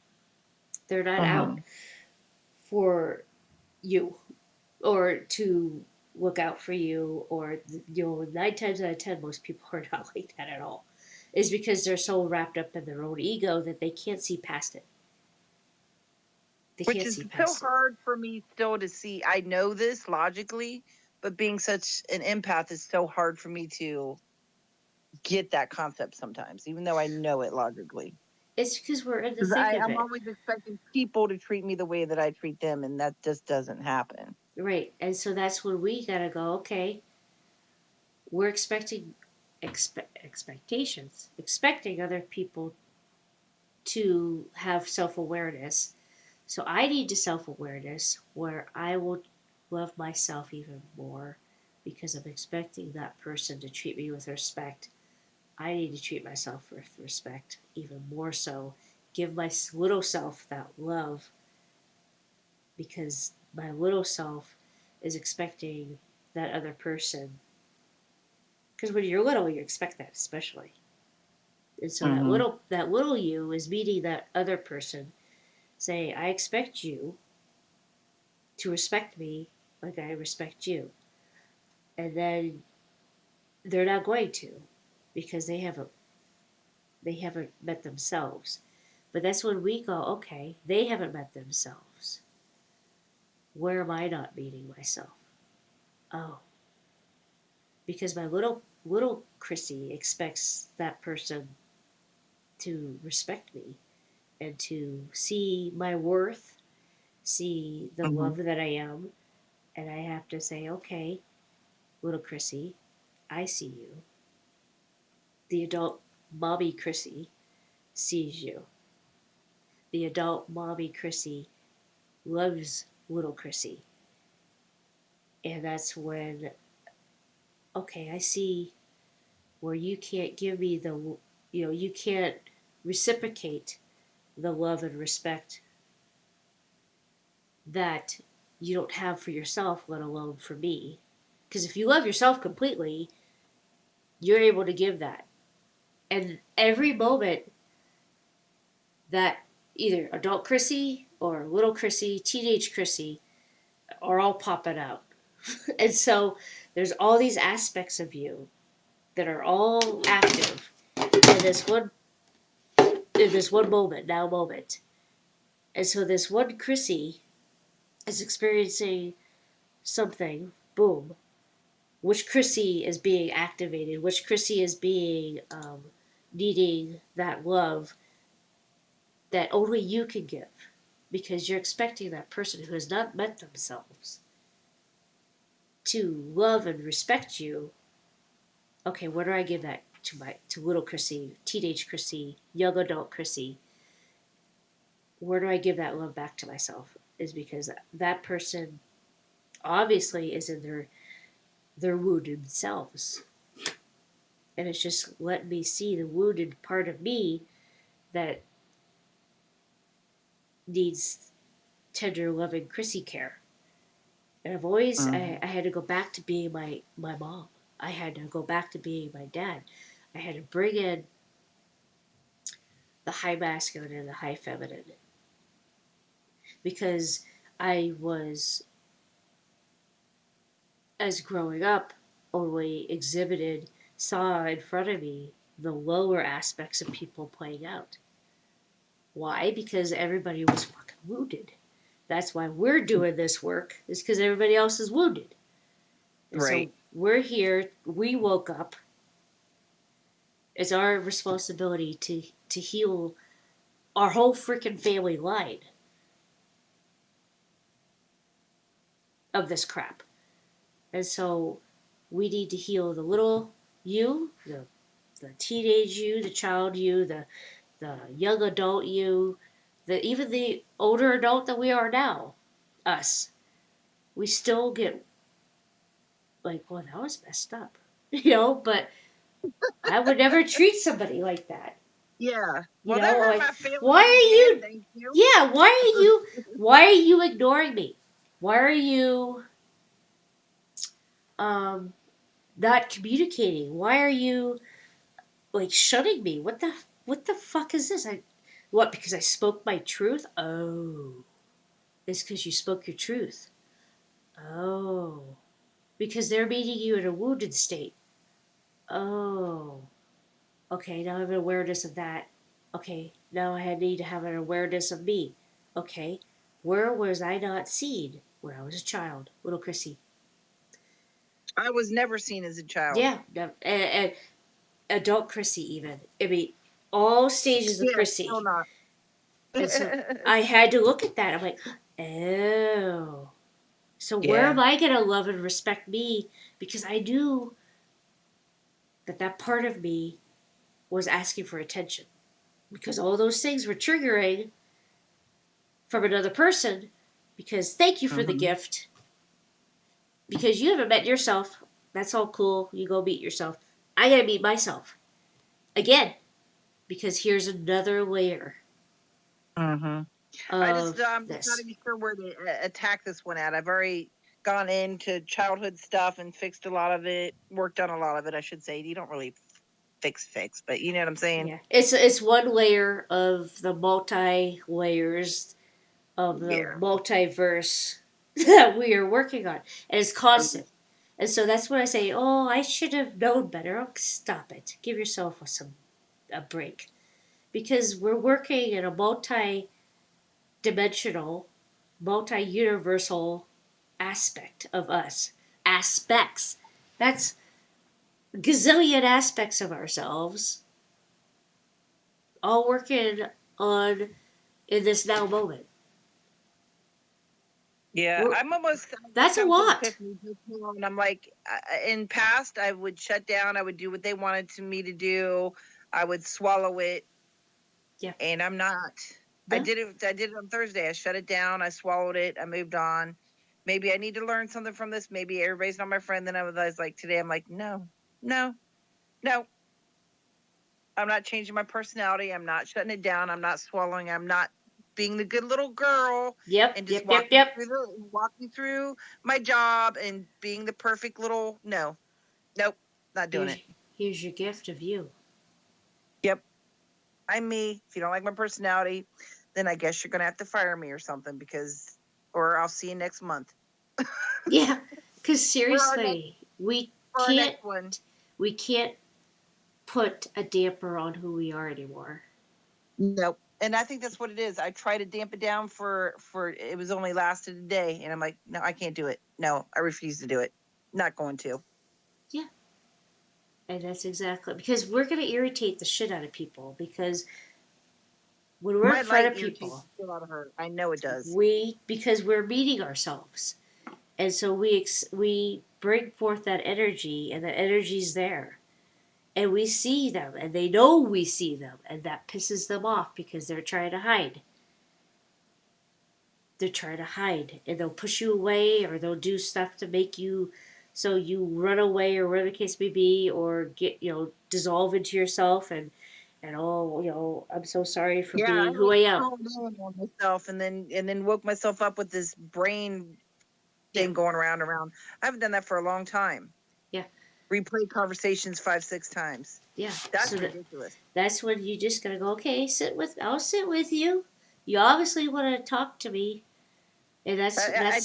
They're not out Mhm. for you, or to look out for you, or 9 times out of 10 most people are not like that at all. Is because they're so wrapped up in their own ego that they can't see past it. They Which can't is see so past it. hard for me still to see. I know this logically, but being such an empath is so hard for me to get that concept sometimes, even though I know it logically. It's because we're in the 'Cause thick of I'm it. always expecting people to treat me the way that I treat them, and that just doesn't happen. Right. And so that's when we gotta go, okay, we're expecting expectations, expecting other people to have self-awareness. So I need to self-awareness where I will love myself even more because I'm expecting that person to treat me with respect. I need to treat myself with respect even more so. Give my little self that love because my little self is expecting that other person. Because when you're little, you expect that, especially. And so that Mm-hmm. little you is meeting that other person, saying, "I expect you to respect me like I respect you," and then they're not going to, because they haven't met themselves. But that's when we go, okay, they haven't met themselves. Where am I not meeting myself? Oh, because my little Chrissy expects that person to respect me and to see my worth, see the Mm-hmm. love that I am, and I have to say, okay, little Chrissy, I see you. The adult mommy Chrissy sees you. The adult mommy Chrissy loves little Chrissy. And that's when, okay, I see where you can't give me you can't reciprocate the love and respect that you don't have for yourself, let alone for me. Because if you love yourself completely, you're able to give that. And every moment that either adult Chrissy or little Chrissy, teenage Chrissy are all popping out. And so there's all these aspects of you that are all active in this one moment, now moment. And so this one Chrissy is experiencing something, boom. Which Chrissy is being activated? Which Chrissy is being needing that love that only you can give? Because you're expecting that person who has not met themselves to love and respect you. Okay, where do I give that to little Chrissy, teenage Chrissy, young adult Chrissy? Where do I give that love back to myself? Is because that person obviously is in their wounded selves. And it's just let me see the wounded part of me that needs tender, loving Chrissy care. And I've always, Mm-hmm. I had to go back to being my mom. I had to go back to being my dad. I had to bring in the high masculine and the high feminine because I was, as growing up, only exhibited, saw in front of me the lower aspects of people playing out. Why? Because everybody was fucking wounded. That's why we're doing this work, is because everybody else is wounded. And Right. so we're here, we woke up. It's our responsibility to heal our whole freaking family line of this crap. And so we need to heal the little you, the teenage you, the child you, the young adult you, even the older adult that we are now, us. We still get like, well, that was messed up, but I would never treat somebody like that. Yeah. Well, that hurt Like, my why feelings are again. you, Thank you. yeah, why are you ignoring me? Why are you, um, not communicating? Why are you, like, shunning me? What the fuck is this? What, because I spoke my truth? Oh, it's because you spoke your truth. Oh, because they're meeting you in a wounded state. Oh, okay, now I have an awareness of that. Okay, now I need to have an awareness of me. Okay, where was I not seen when I was a child, little Chrissy? I was never seen as a child. Yeah, and adult Chrissy even. I mean, all stages of Yeah, still Chrissy. not. And so I had to look at that. I'm like, oh. So where Yeah. am I gonna love and respect me? Because I knew that part of me was asking for attention. because all those things were triggering from another person. Because thank you for the Mm-hmm. gift. Because you haven't met yourself. That's all cool. You go meet yourself. I gotta meet myself again. Because here's another layer Mm-hmm. of I'm just not this. even sure where to attack this one at. I've already gone into childhood stuff and fixed a lot of it, worked on a lot of it, I should say. You don't really fix, but you know what I'm saying? Yeah, it's one layer of the multi layers of the Yeah. multiverse that we are working on, and it's constant. And so that's when I say, "Oh, I should have known better." Oh, stop it. Give yourself a break, because we're working in a multi-dimensional, multi-universal aspect of us. Aspects. That's gazillion aspects of ourselves, all working on in this now moment. Yeah, We're, I'm almost that's a come to an lot. epiphany just now, and I'm like, in past, I would shut down. I would do what they wanted to me to do. I would swallow it, Yeah. and I'm not. I No. did it. I did it on Thursday. I shut it down. I swallowed it. I moved on. Maybe I need to learn something from this. Maybe everybody's not my friend. Then I was like, today, I'm like, no, no, no. I'm not changing my personality. I'm not shutting it down. I'm not swallowing. I'm not being the good little girl Yep. and just Yep. Yep. Yep. walking through my job and being the perfect little no. Nope. Not doing Here's it. here's your gift of you. Yep. I'm me. If you don't like my personality, then I guess you're gonna have to fire me or something because or I'll see you next month. Yeah. Because For our next seriously, for our next one. we can't put a damper on who we are anymore. Nope. And I think that's what it is. I try to damp it down for it was only lasted a day, and I'm like, no, I can't do it. No, I refuse to do it. Not going to. Yeah. And that's exactly because we're gonna irritate the shit out of people because when we're in My front light of irritates people, the shit out of her. I know it does. we because we're meeting ourselves, and so we bring forth that energy, and that energy's there, and we see them, and they know we see them, and that pisses them off because they're trying to hide. They're trying to hide, and they'll push you away, or they'll do stuff to make you so you run away, or whatever the case may be, or get dissolve into yourself, and oh, I'm so sorry for Yeah, I being who like I am. calmed down on myself and then woke myself up with this brain Yeah, thing going around and around. I haven't done that for a long time. yeah, Replay conversations 5, 6 times. yeah. That's So ridiculous. that's when you just gotta go. Okay, I'll sit with you. You obviously want to talk to me, and I that's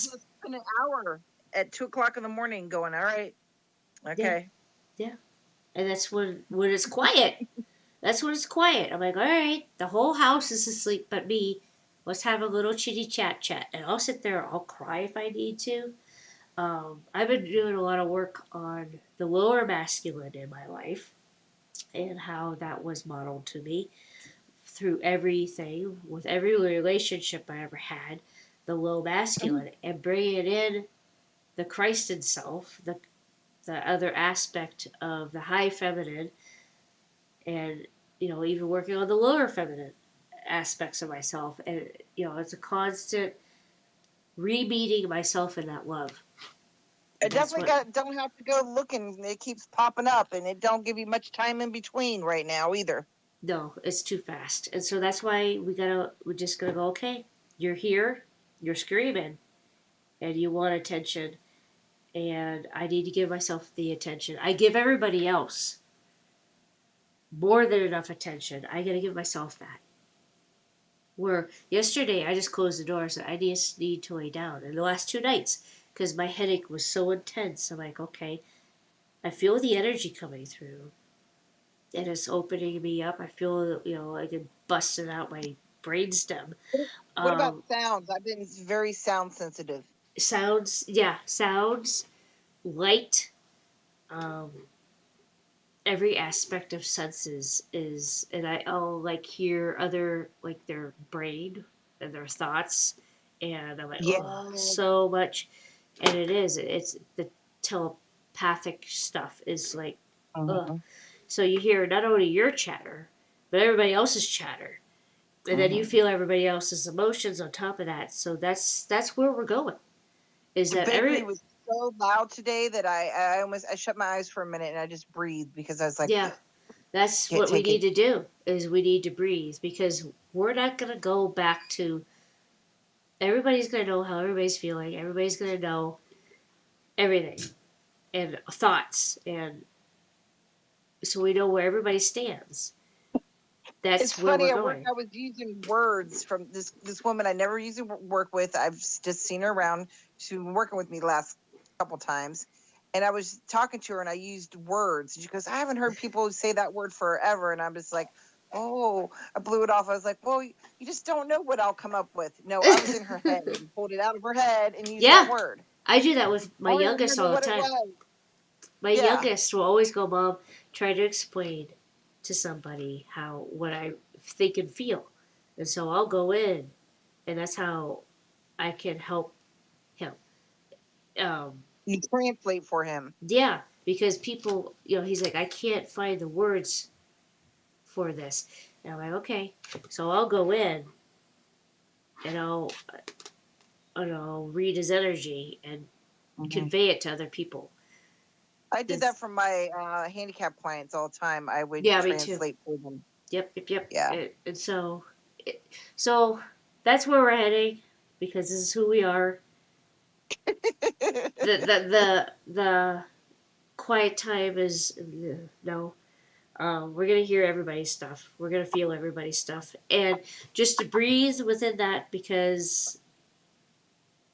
just spent an hour at 2 o'clock in the morning going, all right, yeah, okay. yeah, and that's when it's quiet. That's when it's quiet. I'm like, all right, the whole house is asleep but me. Let's have a little chitty chat, and I'll sit there. I'll cry if I need to. I've been doing a lot of work on the lower masculine in my life and how that was modeled to me through everything with every relationship I ever had. The low masculine and bringing in the Christ in self, the other aspect of the high feminine, and even working on the lower feminine aspects of myself, and it's a constant re-meeting myself in that love, I and that's definitely what. got don't have to go looking. It keeps popping up and it don't give you much time in between right now either. No, it's too fast, and so that's why we're just gonna go. Okay, you're here, you're screaming, and you want attention, and I need to give myself the attention I give everybody else. More than enough attention. I gotta give myself that. Where yesterday I just closed the door and said I just need to lay down. And the last 2 nights, because my headache was so intense, I'm like, okay, I feel the energy coming through, and it's opening me up. I feel like it busting out my brainstem. What about Um, sounds? I've been very sound sensitive. sounds, yeah, sounds, light, um, every aspect of senses and I'll like hear other like their brain and their thoughts, and I'm like, Yeah. oh, so much. And it's the telepathic stuff is like, ugh. Mhm. So you hear not only your chatter, but everybody else's chatter, and then you Mhm. feel everybody else's emotions on top of that. So that's where we're going. Is The that bakery was so loud today that I almost I shut my eyes for a minute and I just breathed because I was like, yeah, that's can't what we take need it. to do. Is we need to breathe because we're not gonna go back to. Everybody's gonna know how everybody's feeling. Everybody's gonna know everything and thoughts, and so we know where everybody stands. It's That's where we're funny. At work, going. I was using words from this woman I never used to work with. I've just seen her around. She's been working with me the last couple times, and I was talking to her, and I used words. And she goes, "I haven't heard people say that word forever," and I'm just like, "Oh!" I blew it off. I was like, "Well, you just don't know what I'll come up with." No, I was in her head and pulled it out of her head and used that Yeah, word. I do that with I my don't even youngest remember all the what it time. was. My Yeah. youngest will always go, Mom, try to explain to somebody how what I think and feel. And so I'll go in, and that's how I can help him. Um, You translate for him. yeah, because people, he's like, I can't find the words for this. And I'm like, okay. So I'll go in and I'll read his energy and Mhm. convey it to other people. I did that 'Cause- for my handicap clients all the time. I would yeah, me too. translate for them. Yep, yep, yep. Yeah. And so, so that's where we're heading because this is who we are. The quiet time is no. We're gonna hear everybody's stuff. We're gonna feel everybody's stuff, and just to breathe within that because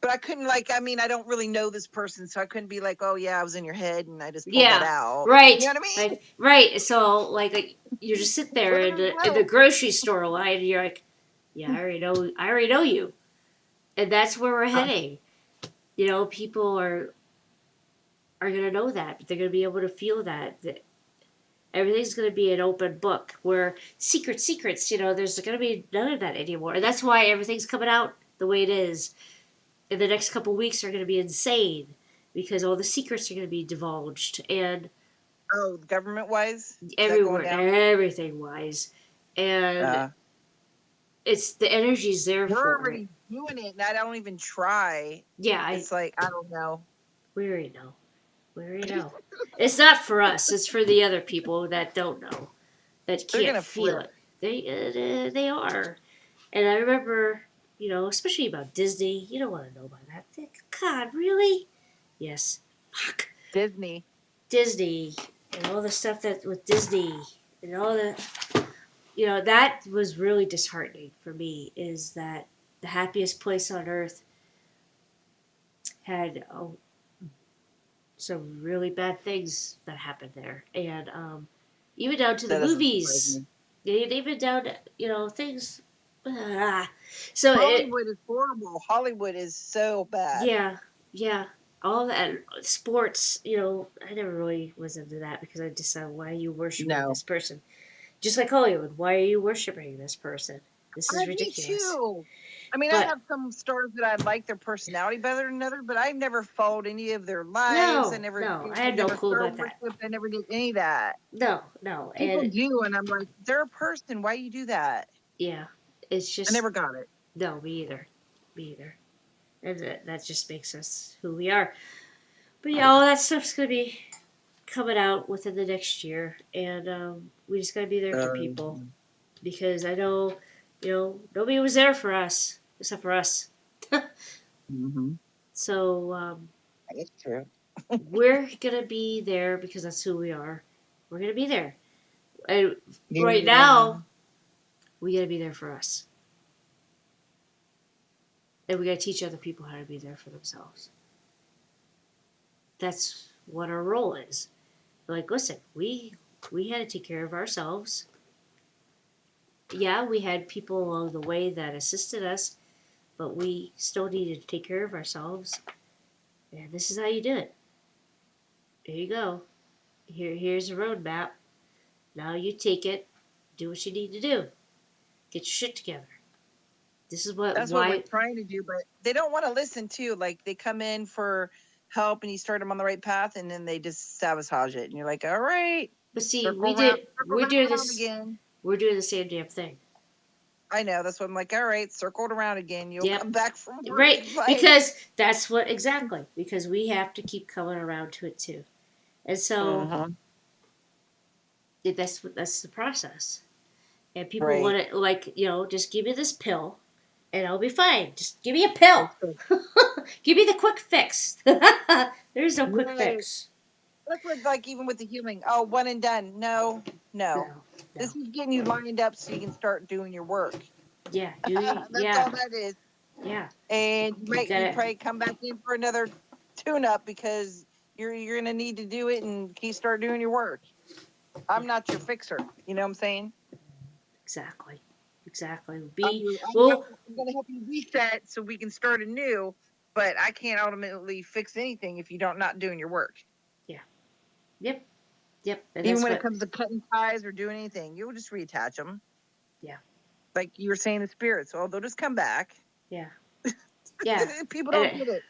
But I couldn't I mean, I don't really know this person, so I couldn't be like, "Oh yeah, I was in your head and I just pulled that yeah, out." You know right, what I mean? right. So like you just sit there What in do the grocery store line, and you're like, yeah, I already know you, and that's where we're heading. People are gonna know that, but they're gonna be able to feel that everything's gonna be an open book where secrets, there's gonna be none of that anymore. And that's why everything's coming out the way it is. In the next couple weeks are gonna be insane because all the secrets are gonna be divulged and Oh, government wise, is that going everywhere, down? everything wise. And Uh, it's the energy's there we're for it. already doing it, and I don't even try. Yeah, It's like I don't know. we already know. We already know. It's not for us, it's for the other people that don't know, that They're can't gonna feel flip. it. They are. And I remember, especially about Disney, you don't want to know about that. God, really? Yes. Fuck. Disney. Disney and all the stuff that with Disney and all that was really disheartening for me is that the happiest place on earth had some really bad things that happened there. And even down to the That doesn't surprise movies, me. even down to, things. Ah. So Hollywood is horrible. Hollywood is so bad. yeah, yeah. All that sports, I never really was into that because I decided, why are you worshiping No. this person? Just like Hollywood, why are you worshiping this person? This is Me ridiculous. too. I mean, I But have some stars that I like their personality better than others, but I've never followed any of their lives. no, no, I I had no never clue star about that. worshipped. I never did any of that. No, no, People and do, and I'm like, they're a person. Why you do that? yeah, it's I just never got it. no, me either, me either, and that just makes us who we are. But yeah, all that stuff's gonna be coming out within the next year, and we just gotta be there for people because I know, nobody was there for us except for us. Mm-hmm. So It's true. we're gonna be there because that's who we are. We're gonna be there, and right Yeah. now we gotta be there for us, and we gotta teach other people how to be there for themselves. That's what our role is. Like, listen, we had to take care of ourselves. Yeah, we had people along the way that assisted us, but we still needed to take care of ourselves. And this is how you do it. There you go. Here's a roadmap. Now you take it, do what you need to do. Get your shit together. This is That's what we're why, trying to do, but they don't want to listen too. Like they come in for help and you start them on the right path and then they just sabotage it. And you're like, all right, but see, circle around, circle we're back doing around this, again. We're doing the same damn thing. I know. That's what I'm like. All right, circled around again. You'll Yep. come back from work. Right, It's like, because that's what exactly because we have to keep coming around to it too, and so Mhm. that's the process. And people Right. want to like just give me this pill, and I'll be fine. Just give me a pill. Give me the quick fix. There's no quick Right. fix. That's what, like, even with the healing. Oh, one and done. No, no. No, This no. is getting you lined up so you can start doing your work. Yeah, That's all that is. yeah. And You you gotta. probably come back in for another tune-up because you're gonna need to do it and keep start doing your work. I'm not your fixer. You know what I'm saying? Exactly. Exactly. I'm Well, gonna help you reset so we can start anew. But I can't ultimately fix anything if you're not doing your work. yeah. Yep. Yep. And Even that's when it what. comes to cutting ties or doing anything, you'll just reattach them. Yeah. Like you were saying, the spirits. Oh, they'll just come back. Yeah. Yeah. People And don't get it.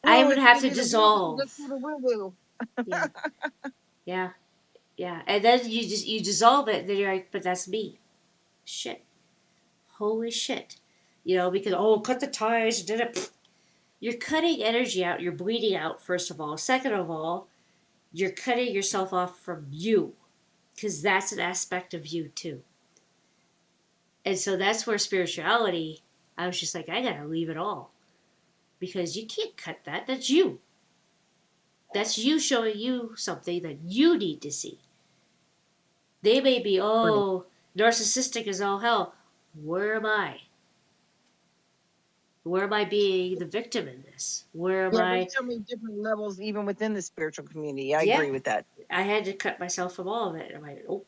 I Oh, would if you have give to me the woo woo, dissolve. just do the woo woo. Yeah. Yeah. Yeah. And then you dissolve it. Then you're like, but that's me. Shit. Holy shit. Because cut the ties. Did it. You're cutting energy out. You're bleeding out. First of all. Second of all, you're cutting yourself off from you, because that's an aspect of you too. And so that's where spirituality. I was just like, I gotta leave it all because you can't cut that. That's you. That's you showing you something that you need to see. They may be, Right. narcissistic as all hell. Where am I? Where am I being the victim in this? Where am Yeah, I? there's so many different levels even within the spiritual community. I Yeah, agree with that. I had to cut myself from all of it. I'm like, none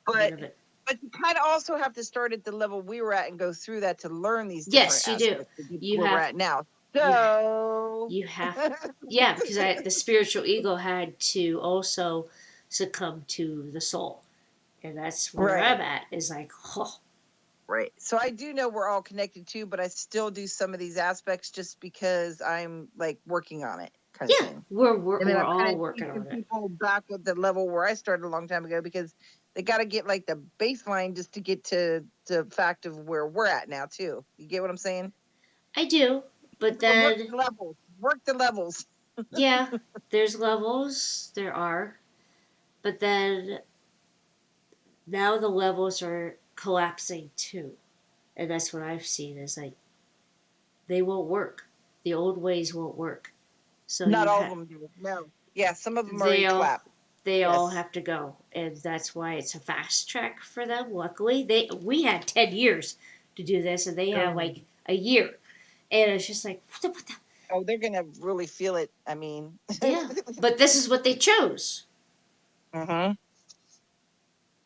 But of it. you kind of also have to start at the level we were at and go through that to learn these different Yes, you do. aspects to get to You where we're have, at now. you, So you have, yeah, because the spiritual ego had to also succumb to the soul, and that's where right. I'm at. Is like, oh, Right. So I do know we're all connected too, but I still do some of these aspects just because I'm like working on it kind of yeah, thing. we're And then we're I'm kind all of working teaching on it. people back at the level where I started a long time ago because they got to get like the baseline just to get to the fact of where we're at now too. You get what I'm saying? I do, but Work then the levels. Work the levels. yeah, there's levels. There are, but then now the levels are collapsing too, and that's what I've seen is like they won't work. The old ways won't work. So Not you all of have them do. No. Yeah, some of them already they all collapsed. they all Yes. have to go, and that's why it's a fast track for them. Luckily, we had 10 years to do this, and they have like a year, and it's just like what the Oh, they're gonna really feel it. I mean, yeah. But this is what they chose. mm-hmm.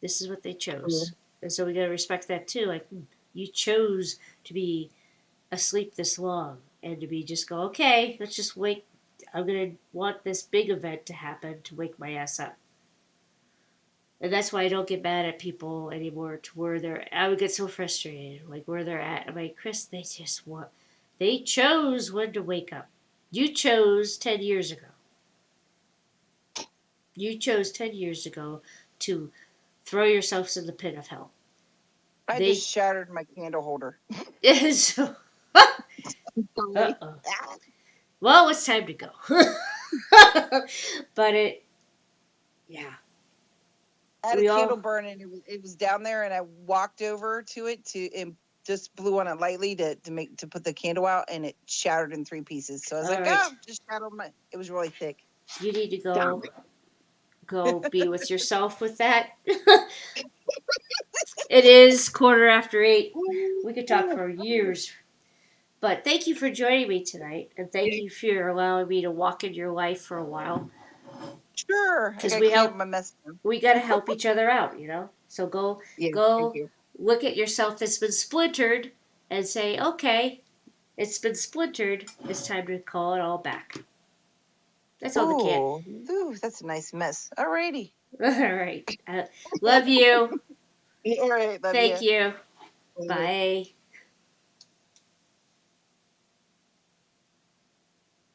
This is what they chose, and so we gotta respect that too. Like you chose to be asleep this long, and to be just go okay. Let's just wait. I'm gonna want this big event to happen to wake my ass up. And that's why I don't get mad at people anymore to where they're I would get so frustrated, like where they're at. I'm like, Chris, they chose when to wake up. You chose 10 years ago. You chose 10 years ago to throw yourselves in the pit of hell. I just They shattered my candle holder. so uh Sorry. oh. Well, it's time to go. But yeah, I had a we candle all burning. It was down there, and I walked over to it and just blew on it lightly to put the candle out, and it shattered in 3 pieces. So I was all like, right. oh, just shattered my. It was really thick. You need to Damn. go be with yourself with that. It is 8:15. We could talk for years. But thank you for joining me tonight, and thank you for allowing me to walk in your life for a while. Sure, I Because gotta clean up my mess. we gotta help each other out. So Yeah, thank go you. look at yourself that's been splintered, and say, okay, it's been splintered. It's time to call it all back. That's all the kid. Ooh, that's a nice mess. Alrighty. All right. Love you. All right, love Thank you. you. Bye.